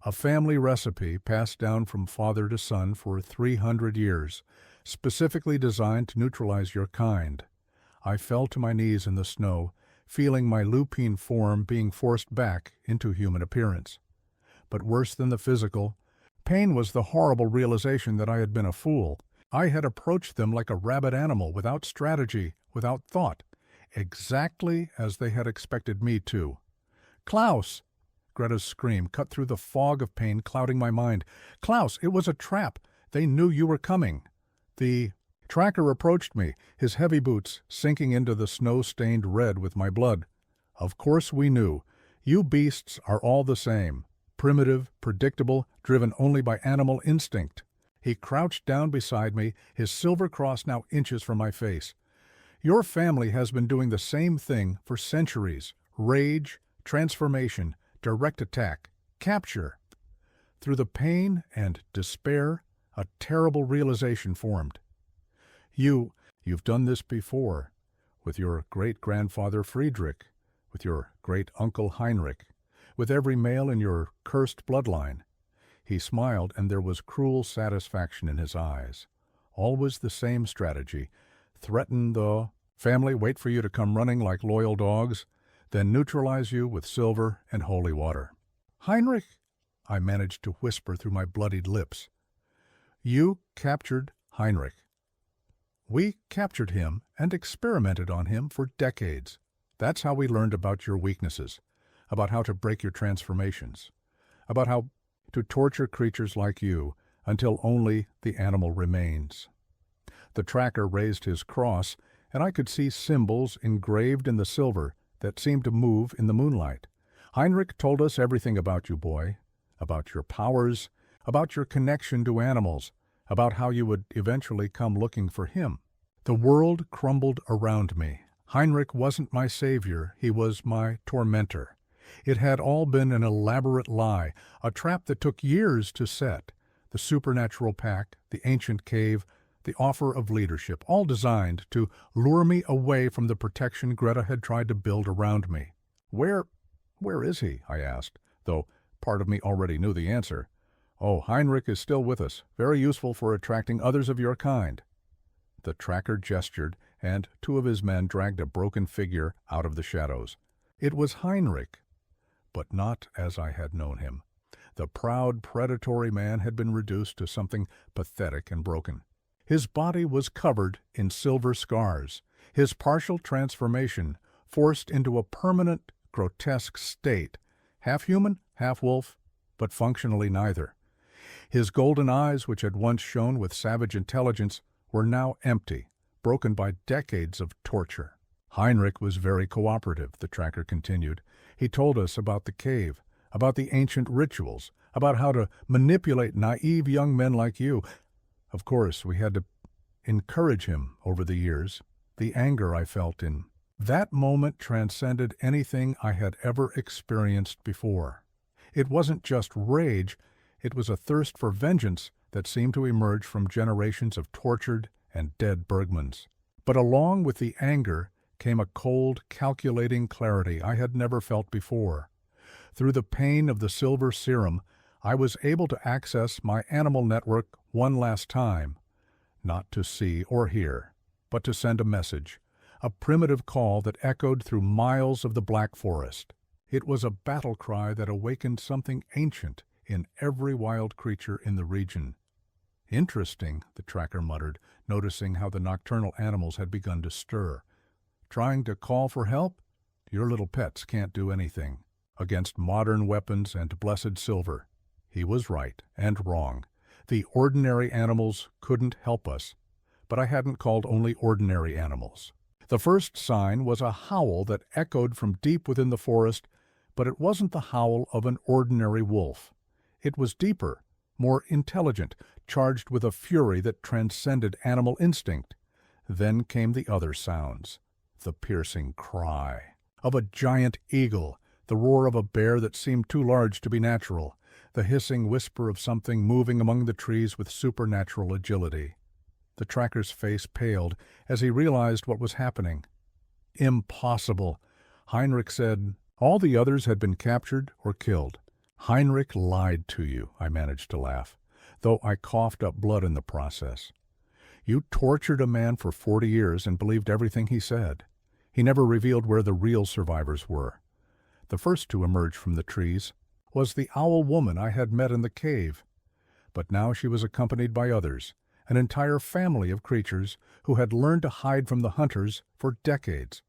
"A family recipe passed down from father to son for 300 years, specifically designed to neutralize your kind." I fell to my knees in the snow, feeling my lupine form being forced back into human appearance. But worse than the physical, pain was the horrible realization that I had been a fool. I had approached them like a rabid animal, without strategy, without thought, exactly as they had expected me to. "Klaus!" Greta's scream cut through the fog of pain clouding my mind. "Klaus, it was a trap. They knew you were coming." The tracker approached me, his heavy boots sinking into the snow-stained red with my blood. "Of course we knew. You beasts are all the same. Primitive, predictable, driven only by animal instinct." He crouched down beside me, his silver cross now inches from my face. "Your family has been doing the same thing for centuries. Rage, transformation, direct attack, capture." Through the pain and despair, a terrible realization formed. You've done this before, with your great-grandfather Friedrich, with your great-uncle Heinrich, with every male in your cursed bloodline." He smiled, and there was cruel satisfaction in his eyes. "Always the same strategy. Threaten the family, wait for you to come running like loyal dogs, then neutralize you with silver and holy water." "Heinrich," I managed to whisper through my bloodied lips. "You captured Heinrich. We captured him and experimented on him for decades. That's how we learned about your weaknesses, about how to break your transformations, about how to torture creatures like you until only the animal remains." The tracker raised his cross, and I could see symbols engraved in the silver that seemed to move in the moonlight. "Heinrich told us everything about you, boy, about your powers, about your connection to animals, about how you would eventually come looking for him." The world crumbled around me. Heinrich wasn't my savior, he was my tormentor. It had all been an elaborate lie, a trap that took years to set. The supernatural pact, the ancient cave, the offer of leadership, all designed to lure me away from the protection Greta had tried to build around me. Where is he?" I asked, though part of me already knew the answer. "Oh, Heinrich is still with us, very useful for attracting others of your kind." The tracker gestured, and 2 of his men dragged a broken figure out of the shadows. It was Heinrich, but not as I had known him. The proud, predatory man had been reduced to something pathetic and broken. His body was covered in silver scars, his partial transformation forced into a permanent, grotesque state, half human, half wolf, but functionally neither. His golden eyes, which had once shone with savage intelligence, were now empty, broken by decades of torture. Heinrich was very cooperative, the tracker continued. He told us about the cave, about the ancient rituals, about how to manipulate naive young men like you. Of course, we had to encourage him over the years. The anger I felt in that moment transcended anything I had ever experienced before. It wasn't just rage, it was a thirst for vengeance that seemed to emerge from generations of tortured and dead Bergmans. But along with the anger came a cold, calculating clarity I had never felt before. Through the pain of the silver serum, I was able to access my animal network one last time, not to see or hear, but to send a message, a primitive call that echoed through miles of the Black Forest. It was a battle cry that awakened something ancient in every wild creature in the region. Interesting, the tracker muttered, noticing how the nocturnal animals had begun to stir. Trying to call for help? Your little pets can't do anything against modern weapons and blessed silver. He was right and wrong. The ordinary animals couldn't help us, but I hadn't called only ordinary animals. The first sign was a howl that echoed from deep within the forest, but it wasn't the howl of an ordinary wolf. It was deeper, more intelligent, charged with a fury that transcended animal instinct. Then came the other sounds, the piercing cry of a giant eagle, the roar of a bear that seemed too large to be natural, the hissing whisper of something moving among the trees with supernatural agility. The tracker's face paled as he realized what was happening. Impossible, Heinrich said. All the others had been captured or killed. Heinrich lied to you, I managed to laugh, though I coughed up blood in the process. You tortured a man for 40 years and believed everything he said. He never revealed where the real survivors were. The first to emerge from the trees was the owl woman I had met in the cave. But now she was accompanied by others, an entire family of creatures who had learned to hide from the hunters for decades.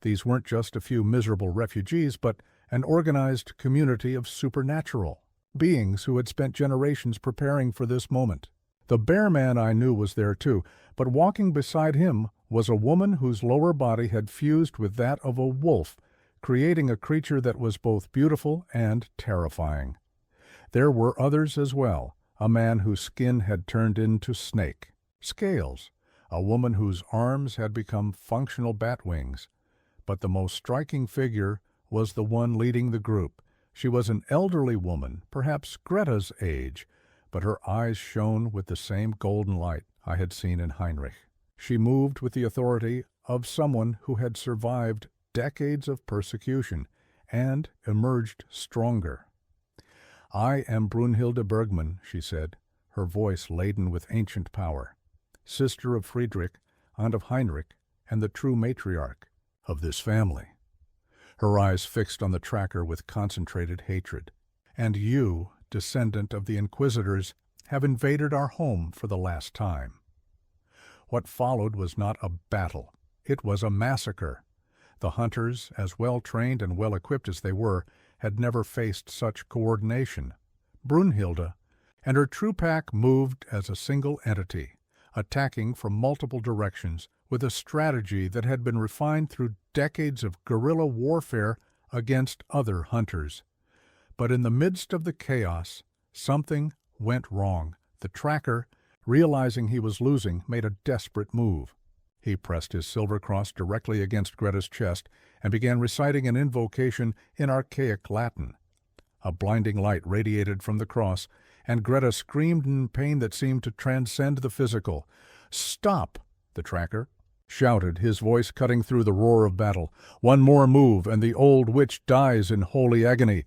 These weren't just a few miserable refugees, but an organized community of supernatural beings who had spent generations preparing for this moment. The bear man I knew was there too, but walking beside him was a woman whose lower body had fused with that of a wolf, creating a creature that was both beautiful and terrifying. There were others as well, a man whose skin had turned into snake scales, a woman whose arms had become functional bat wings. But the most striking figure was the one leading the group. She was an elderly woman, perhaps Greta's age, but her eyes shone with the same golden light I had seen in Heinrich. She moved with the authority of someone who had survived decades of persecution and emerged stronger. I am Brunhilde Bergmann, she said, her voice laden with ancient power, sister of Friedrich, aunt of Heinrich, and the true matriarch of this family. Her eyes fixed on the tracker with concentrated hatred. And you, descendant of the Inquisitors, have invaded our home for the last time. What followed was not a battle. It was a massacre. The hunters, as well-trained and well-equipped as they were, had never faced such coordination. Brunhilde and her true pack moved as a single entity, attacking from multiple directions with a strategy that had been refined through decades of guerrilla warfare against other hunters. But in the midst of the chaos, something went wrong. The tracker, realizing he was losing, made a desperate move. He pressed his silver cross directly against Greta's chest and began reciting an invocation in archaic Latin. A blinding light radiated from the cross, and Greta screamed in pain that seemed to transcend the physical. "Stop!" the tracker shouted, his voice cutting through the roar of battle. "One more move, and the old witch dies in holy agony."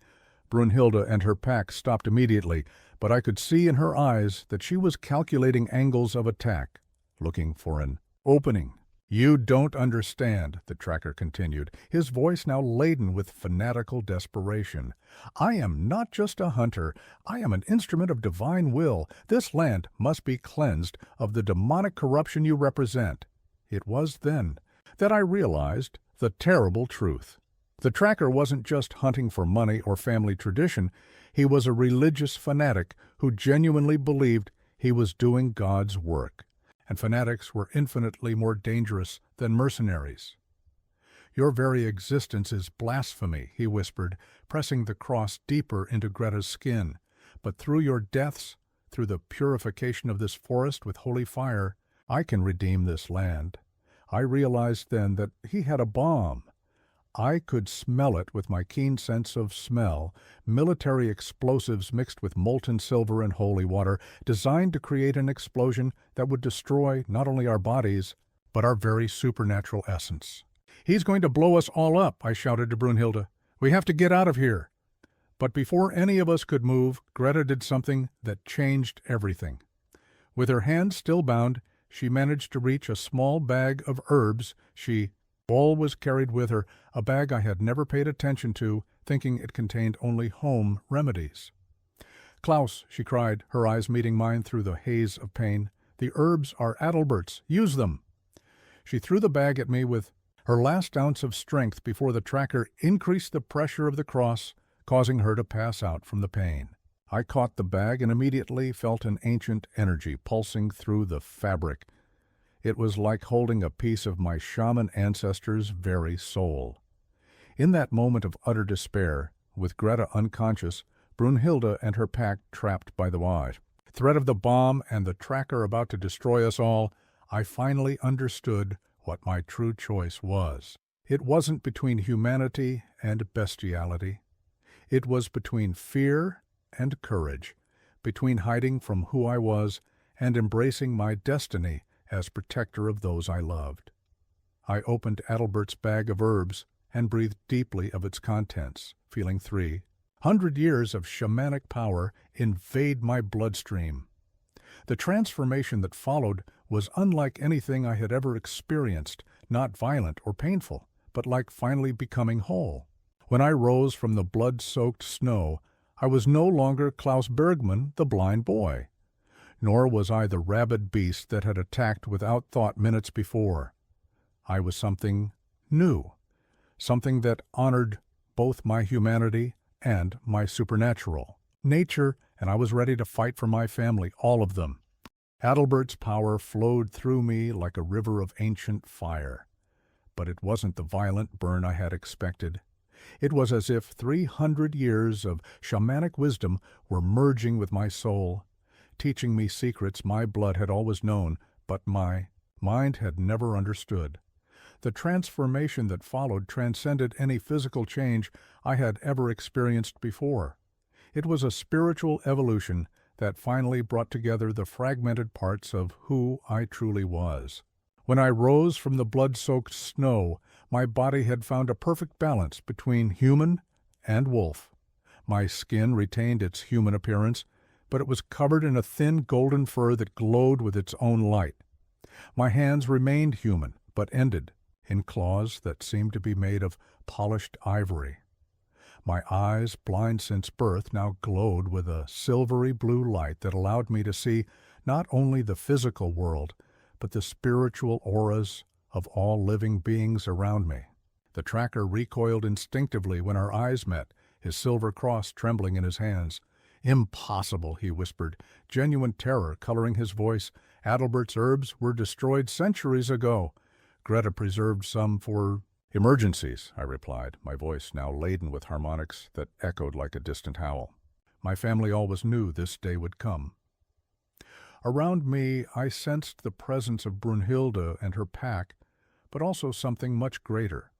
Brunhilde and her pack stopped immediately, but I could see in her eyes that she was calculating angles of attack, looking for an opening. "You don't understand," the tracker continued, his voice now laden with fanatical desperation. "I am not just a hunter. I am an instrument of divine will. This land must be cleansed of the demonic corruption you represent." It was then that I realized the terrible truth. The tracker wasn't just hunting for money or family tradition. He was a religious fanatic who genuinely believed he was doing God's work. And fanatics were infinitely more dangerous than mercenaries. "Your very existence is blasphemy," he whispered, pressing the cross deeper into Greta's skin. "But through your deaths, through the purification of this forest with holy fire, I can redeem this land." I realized then that he had a bomb. I could smell it with my keen sense of smell, military explosives mixed with molten silver and holy water, designed to create an explosion that would destroy not only our bodies, but our very supernatural essence. "He's going to blow us all up," I shouted to Brunhilde. "We have to get out of here." But before any of us could move, Greta did something that changed everything. With her hands still bound, she managed to reach a small bag of herbs she always carried with her, a bag I had never paid attention to, thinking it contained only home remedies. "Klaus," she cried, her eyes meeting mine through the haze of pain, "the herbs are Adalbert's. Use them." She threw the bag at me with her last ounce of strength before the tracker increased the pressure of the cross, causing her to pass out from the pain. I caught the bag and immediately felt an ancient energy pulsing through the fabric. It was like holding a piece of my shaman ancestors' very soul. In that moment of utter despair, with Greta unconscious, Brunhilde and her pack trapped by the threat of the bomb and the tracker about to destroy us all, I finally understood what my true choice was. It wasn't between humanity and bestiality. It was between fear and courage, between hiding from who I was and embracing my destiny as protector of those I loved. I opened Adalbert's bag of herbs and breathed deeply of its contents, feeling 300 years of shamanic power invade my bloodstream. The transformation that followed was unlike anything I had ever experienced, not violent or painful, but like finally becoming whole. When I rose from the blood-soaked snow, I was no longer Klaus Bergmann, the blind boy. Nor was I the rabid beast that had attacked without thought minutes before. I was something new, something that honored both my humanity and my supernatural. Nature, and I was ready to fight for my family, all of them. Adalbert's power flowed through me like a river of ancient fire. But it wasn't the violent burn I had expected. It was as if 300 years of shamanic wisdom were merging with my soul, teaching me secrets my blood had always known, but my mind had never understood. The transformation that followed transcended any physical change I had ever experienced before. It was a spiritual evolution that finally brought together the fragmented parts of who I truly was. When I rose from the blood-soaked snow, my body had found a perfect balance between human and wolf. My skin retained its human appearance, but it was covered in a thin golden fur that glowed with its own light. My hands remained human, but ended in claws that seemed to be made of polished ivory. My eyes, blind since birth, now glowed with a silvery blue light that allowed me to see not only the physical world, but the spiritual auras of all living beings around me. The tracker recoiled instinctively when our eyes met, his silver cross trembling in his hands. "Impossible," he whispered, genuine terror coloring his voice. "Adalbert's herbs were destroyed centuries ago. Greta preserved some for emergencies," I replied, my voice now laden with harmonics that echoed like a distant howl. My family always knew this day would come. Around me I sensed the presence of Brunhilde and her pack, but also something much greater.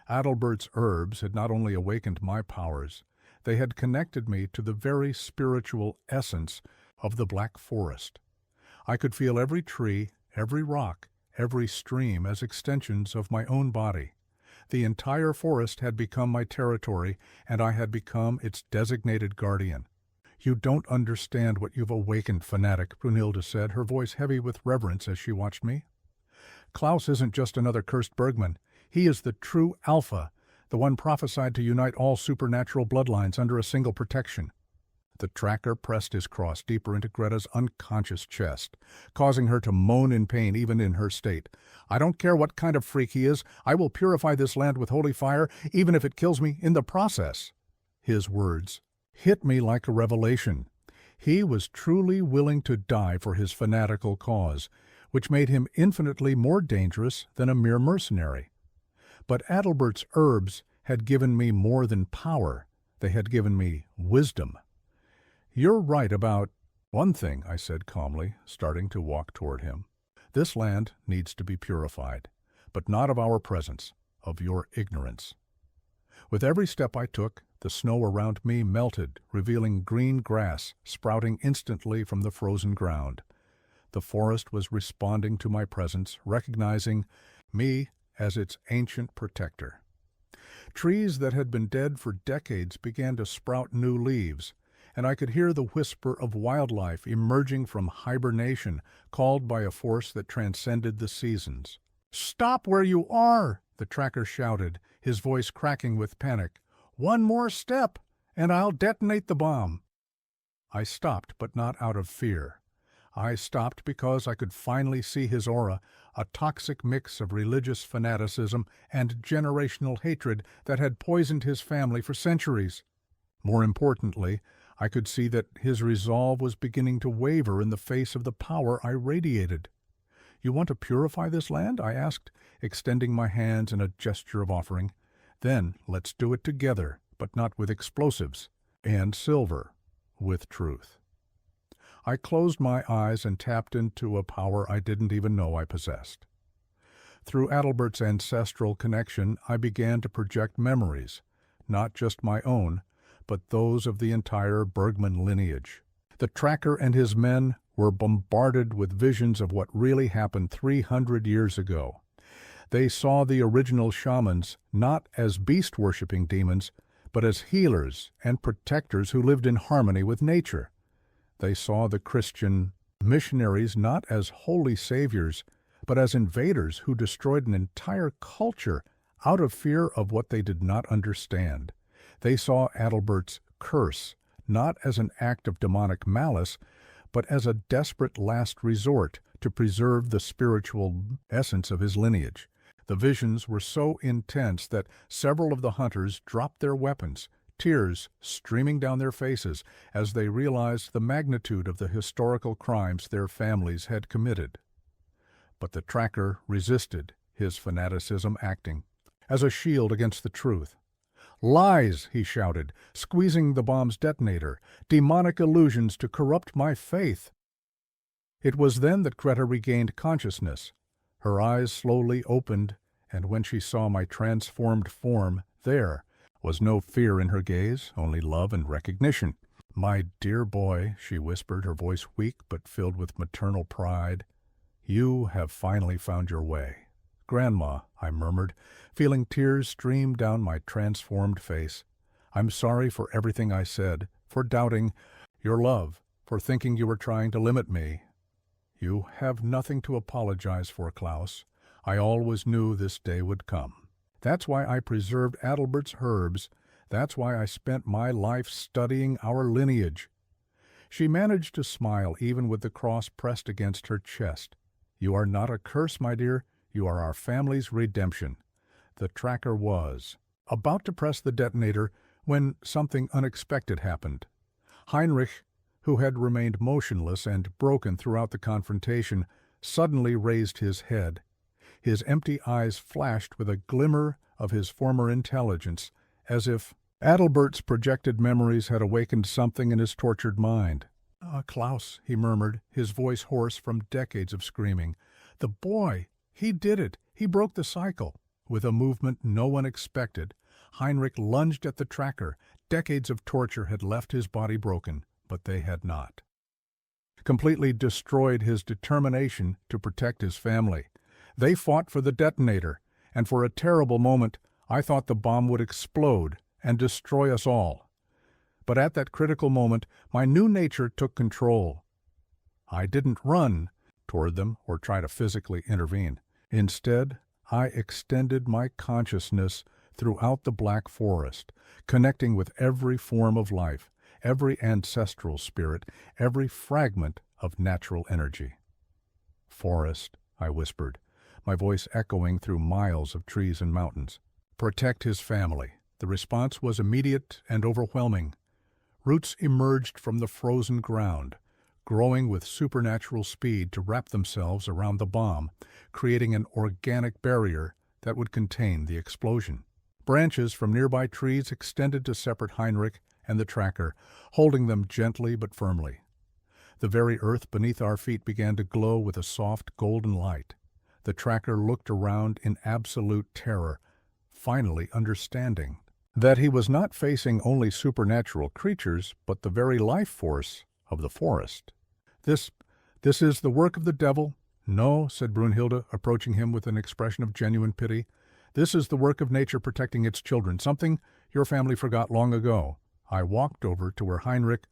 Adalbert's herbs had not only awakened my powers, they had connected me to the very spiritual essence of the Black Forest. I could feel every tree, every rock, every stream as extensions of my own body. The entire forest had become my territory, and I had become its designated guardian. "You don't understand what you've awakened, fanatic," Brunhilde said, her voice heavy with reverence as she watched me. Klaus isn't just another cursed Bergmann. He is the true Alpha, the one prophesied to unite all supernatural bloodlines under a single protection. The tracker pressed his cross deeper into Greta's unconscious chest, causing her to moan in pain even in her state. I don't care what kind of freak he is. I will purify this land with holy fire, even if it kills me in the process. His words hit me like a revelation. He was truly willing to die for his fanatical cause, which made him infinitely more dangerous than a mere mercenary. But Adalbert's herbs had given me more than power. They had given me wisdom. You're right about one thing, I said calmly, starting to walk toward him. This land needs to be purified, but not of our presence, of your ignorance. With every step I took, the snow around me melted, revealing green grass sprouting instantly from the frozen ground. The forest was responding to my presence, recognizing me as its ancient protector. Trees that had been dead for decades began to sprout new leaves, and I could hear the whisper of wildlife emerging from hibernation, called by a force that transcended the seasons. "Stop where you are!" the tracker shouted, his voice cracking with panic. "One more step, and I'll detonate the bomb." I stopped, but not out of fear. I stopped because I could finally see his aura, a toxic mix of religious fanaticism and generational hatred that had poisoned his family for centuries. More importantly, I could see that his resolve was beginning to waver in the face of the power I radiated. "You want to purify this land?" I asked, extending my hands in a gesture of offering. "Then let's do it together, but not with explosives, and silver, with truth." I closed my eyes and tapped into a power I didn't even know I possessed. Through Adalbert's ancestral connection, I began to project memories, not just my own, but those of the entire Bergmann lineage. The tracker and his men were bombarded with visions of what really happened 300 years ago. They saw the original shamans not as beast-worshipping demons, but as healers and protectors who lived in harmony with nature. They saw the Christian missionaries not as holy saviors, but as invaders who destroyed an entire culture out of fear of what they did not understand. They saw Adalbert's curse not as an act of demonic malice, but as a desperate last resort to preserve the spiritual essence of his lineage. The visions were so intense that several of the hunters dropped their weapons, tears streaming down their faces as they realized the magnitude of the historical crimes their families had committed. But the tracker resisted, his fanaticism acting as a shield against the truth. "Lies!" he shouted, squeezing the bomb's detonator. "Demonic illusions to corrupt my faith." It was then that Greta regained consciousness. Her eyes slowly opened, and when she saw my transformed form, there was no fear in her gaze, only love and recognition. "My dear boy," she whispered, her voice weak but filled with maternal pride, "you have finally found your way." "Grandma," I murmured, feeling tears stream down my transformed face. "I'm sorry for everything I said, for doubting your love, for thinking you were trying to limit me." "You have nothing to apologize for, Klaus. I always knew this day would come. That's why I preserved Adalbert's herbs. That's why I spent my life studying our lineage." She managed to smile even with the cross pressed against her chest. "You are not a curse, my dear. You are our family's redemption." The tracker was about to press the detonator when something unexpected happened. Heinrich, who had remained motionless and broken throughout the confrontation, suddenly raised his head. His empty eyes flashed with a glimmer of his former intelligence, as if Adalbert's projected memories had awakened something in his tortured mind. "Klaus," he murmured, his voice hoarse from decades of screaming. "The boy! He did it! He broke the cycle!" With a movement no one expected, Heinrich lunged at the tracker. Decades of torture had left his body broken, but they had not completely destroyed his determination to protect his family. They fought for the detonator, and for a terrible moment I thought the bomb would explode and destroy us all. But at that critical moment, my new nature took control. I didn't run toward them or try to physically intervene. Instead, I extended my consciousness throughout the black forest, connecting with every form of life, every ancestral spirit, every fragment of natural energy. "Forest," I whispered, my voice echoing through miles of trees and mountains. "Protect his family." The response was immediate and overwhelming. Roots emerged from the frozen ground, growing with supernatural speed to wrap themselves around the bomb, creating an organic barrier that would contain the explosion. Branches from nearby trees extended to separate Heinrich and the tracker, holding them gently but firmly. The very earth beneath our feet began to glow with a soft golden light. The tracker looked around in absolute terror, finally understanding that he was not facing only supernatural creatures, but the very life force of the forest. This is the work of the devil?" "No," said Brunhilde, approaching him with an expression of genuine pity. "This is the work of nature protecting its children, something your family forgot long ago." I walked over to where Heinrich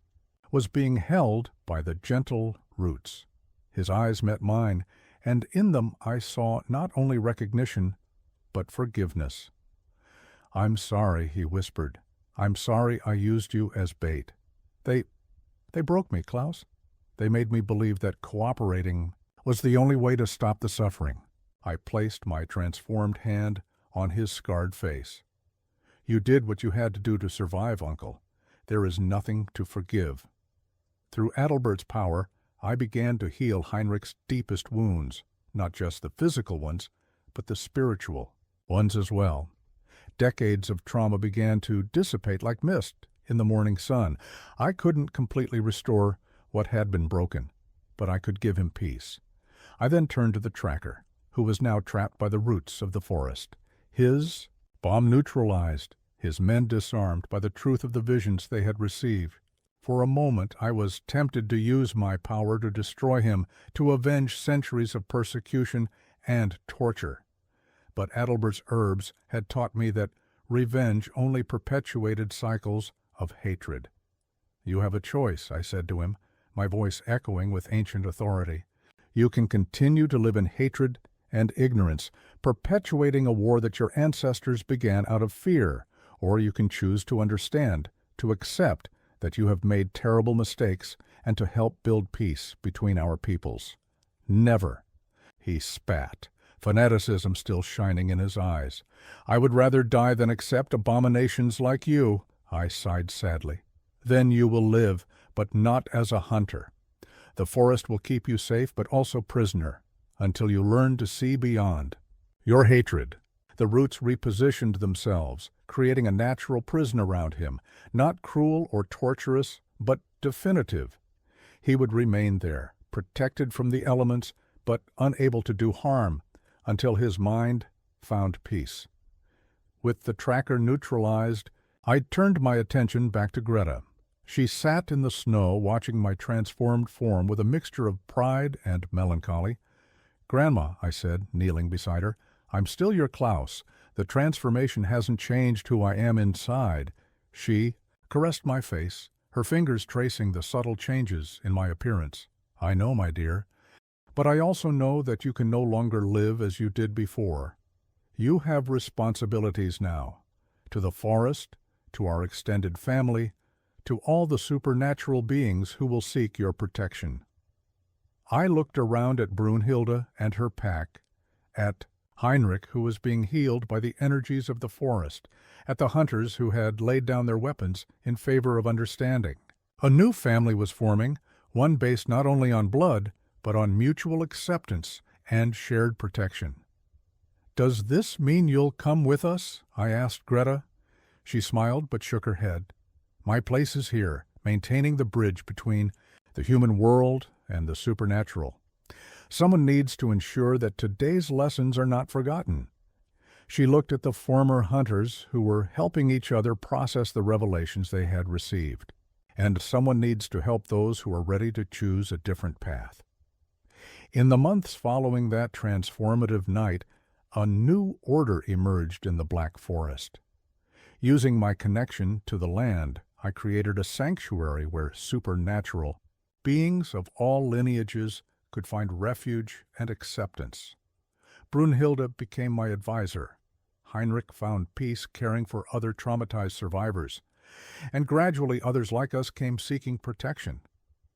was being held by the gentle roots. His eyes met mine, and in them I saw not only recognition, but forgiveness. "I'm sorry," he whispered. "I'm sorry I used you as bait. They broke me, Klaus. They made me believe that cooperating was the only way to stop the suffering." I placed my transformed hand on his scarred face. "You did what you had to do to survive, Uncle. There is nothing to forgive." Through Adalbert's power, I began to heal Heinrich's deepest wounds, not just the physical ones, but the spiritual ones as well. Decades of trauma began to dissipate like mist in the morning sun. I couldn't completely restore what had been broken, but I could give him peace. I then turned to the tracker, who was now trapped by the roots of the forest. His bomb neutralized, his men disarmed by the truth of the visions they had received. For a moment I was tempted to use my power to destroy him, to avenge centuries of persecution and torture. But Adalbert's herbs had taught me that revenge only perpetuated cycles of hatred. "You have a choice," I said to him, my voice echoing with ancient authority. "You can continue to live in hatred and ignorance, perpetuating a war that your ancestors began out of fear, or you can choose to understand, to accept that you have made terrible mistakes, and to help build peace between our peoples." "Never." He spat, fanaticism still shining in his eyes. "I would rather die than accept abominations like you." I sighed sadly. "Then you will live, but not as a hunter. The forest will keep you safe, but also prisoner, until you learn to see beyond your hatred." The roots repositioned themselves, creating a natural prison around him, not cruel or torturous, but definitive. He would remain there, protected from the elements, but unable to do harm, until his mind found peace. With the tracker neutralized, I turned my attention back to Greta. She sat in the snow watching my transformed form with a mixture of pride and melancholy. "Grandma," I said, kneeling beside her, "I'm still your Klaus. The transformation hasn't changed who I am inside." She caressed my face, her fingers tracing the subtle changes in my appearance. "I know, my dear, but I also know that you can no longer live as you did before. You have responsibilities now, to the forest, to our extended family, to all the supernatural beings who will seek your protection." I looked around at Brunhilde and her pack, at Heinrich, who was being healed by the energies of the forest, at the hunters who had laid down their weapons in favor of understanding. A new family was forming, one based not only on blood, but on mutual acceptance and shared protection. "Does this mean you'll come with us?" I asked Greta. She smiled but shook her head. "My place is here, maintaining the bridge between the human world and the supernatural. Someone needs to ensure that today's lessons are not forgotten." She looked at the former hunters who were helping each other process the revelations they had received. "And someone needs to help those who are ready to choose a different path." In the months following that transformative night, a new order emerged in the Black Forest. Using my connection to the land, I created a sanctuary where supernatural beings of all lineages could find refuge and acceptance. Brunhilde became my advisor. Heinrich found peace caring for other traumatized survivors, and gradually others like us came seeking protection.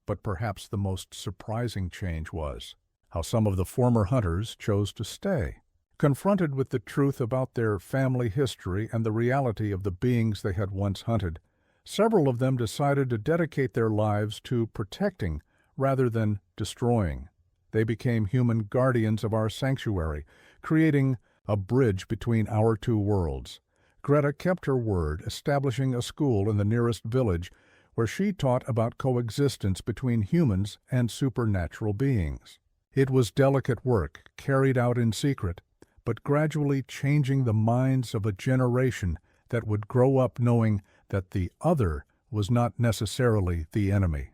But perhaps the most surprising change was how some of the former hunters chose to stay. Confronted with the truth about their family history and the reality of the beings they had once hunted, several of them decided to dedicate their lives to protecting rather than destroying. They became human guardians of our sanctuary, creating a bridge between our two worlds. Greta kept her word, establishing a school in the nearest village where she taught about coexistence between humans and supernatural beings. It was delicate work, carried out in secret, but gradually changing the minds of a generation that would grow up knowing that the other was not necessarily the enemy.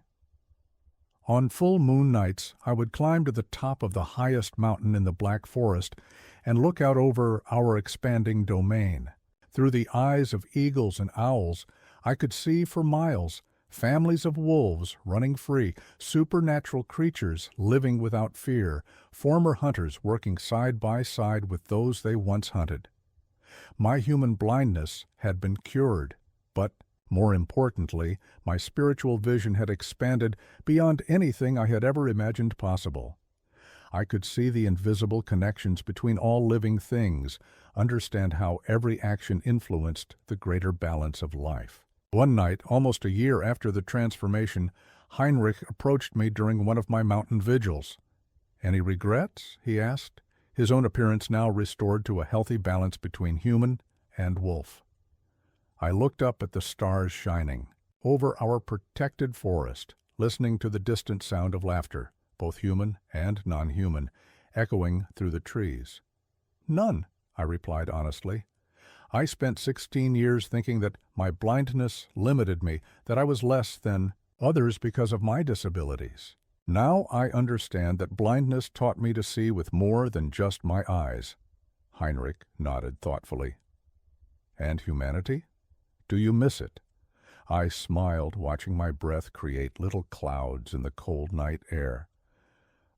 On full moon nights, I would climb to the top of the highest mountain in the Black Forest and look out over our expanding domain. Through the eyes of eagles and owls, I could see for miles families of wolves running free, supernatural creatures living without fear, former hunters working side by side with those they once hunted. My human blindness had been cured, but more importantly, my spiritual vision had expanded beyond anything I had ever imagined possible. I could see the invisible connections between all living things, understand how every action influenced the greater balance of life. One night, almost a year after the transformation, Heinrich approached me during one of my mountain vigils. "Any regrets?" he asked, his own appearance now restored to a healthy balance between human and wolf. I looked up at the stars shining over our protected forest, listening to the distant sound of laughter, both human and non-human, echoing through the trees. "None," I replied honestly. I spent 16 years thinking that my blindness limited me, that I was less than others because of my disabilities. Now I understand that blindness taught me to see with more than just my eyes. Heinrich nodded thoughtfully. "And humanity? Do you miss it?" I smiled, watching my breath create little clouds in the cold night air.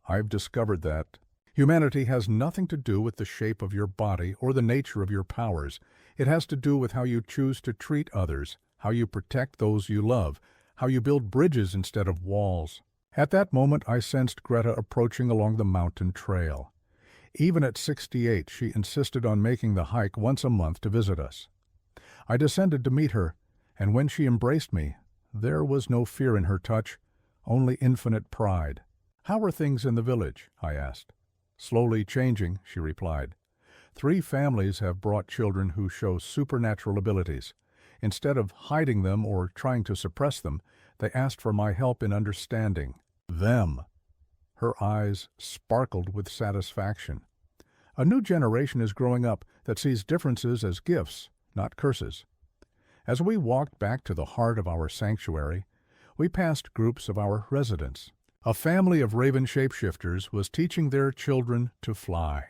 "I've discovered that humanity has nothing to do with the shape of your body or the nature of your powers. It has to do with how you choose to treat others, how you protect those you love, how you build bridges instead of walls." At that moment, I sensed Greta approaching along the mountain trail. Even at 68, she insisted on making the hike once a month to visit us. I descended to meet her, and when she embraced me, there was no fear in her touch, only infinite pride. "How are things in the village?" I asked. "Slowly changing," she replied. 3 families have brought children who show supernatural abilities. Instead of hiding them or trying to suppress them, they asked for my help in understanding them. Her eyes sparkled with satisfaction. A new generation is growing up that sees differences as gifts, not curses. As we walked back to the heart of our sanctuary, we passed groups of our residents. A family of raven shapeshifters was teaching their children to fly.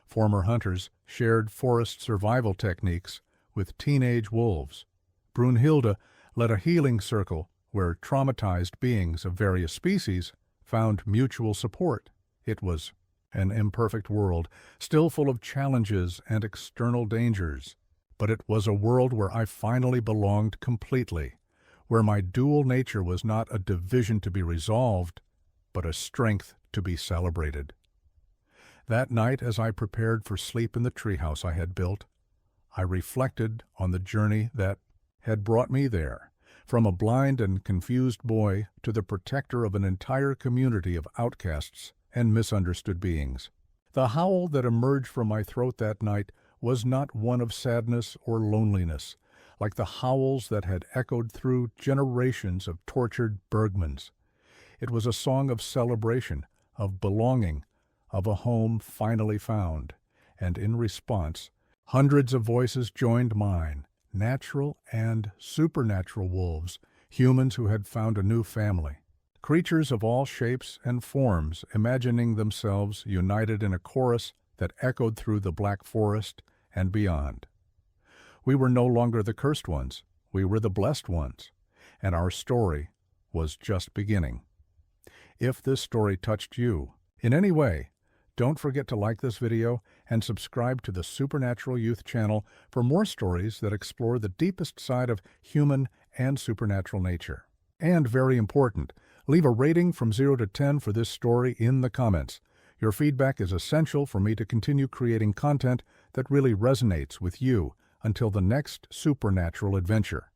Former hunters shared forest survival techniques with teenage wolves. Brunhilde led a healing circle where traumatized beings of various species found mutual support. It was an imperfect world, still full of challenges and external dangers. But it was a world where I finally belonged completely, where my dual nature was not a division to be resolved, but a strength to be celebrated. That night, as I prepared for sleep in the treehouse I had built, I reflected on the journey that had brought me there, from a blind and confused boy to the protector of an entire community of outcasts and misunderstood beings. The howl that emerged from my throat that night was not one of sadness or loneliness, like the howls that had echoed through generations of tortured Bergmans. It was a song of celebration, of belonging, of a home finally found, and in response, hundreds of voices joined mine, natural and supernatural wolves, humans who had found a new family, creatures of all shapes and forms, imagining themselves united in a chorus that echoed through the Black Forest and beyond. We were no longer the cursed ones, we were the blessed ones, and our story was just beginning. If this story touched you in any way, Don't forget to like this video and subscribe to the Supernatural Youth channel for more stories that explore the deepest side of human and supernatural nature. And very important, leave a rating from 0 to 10 for this story in the comments. Your feedback is essential for me to continue creating content that really resonates with you until the next supernatural adventure.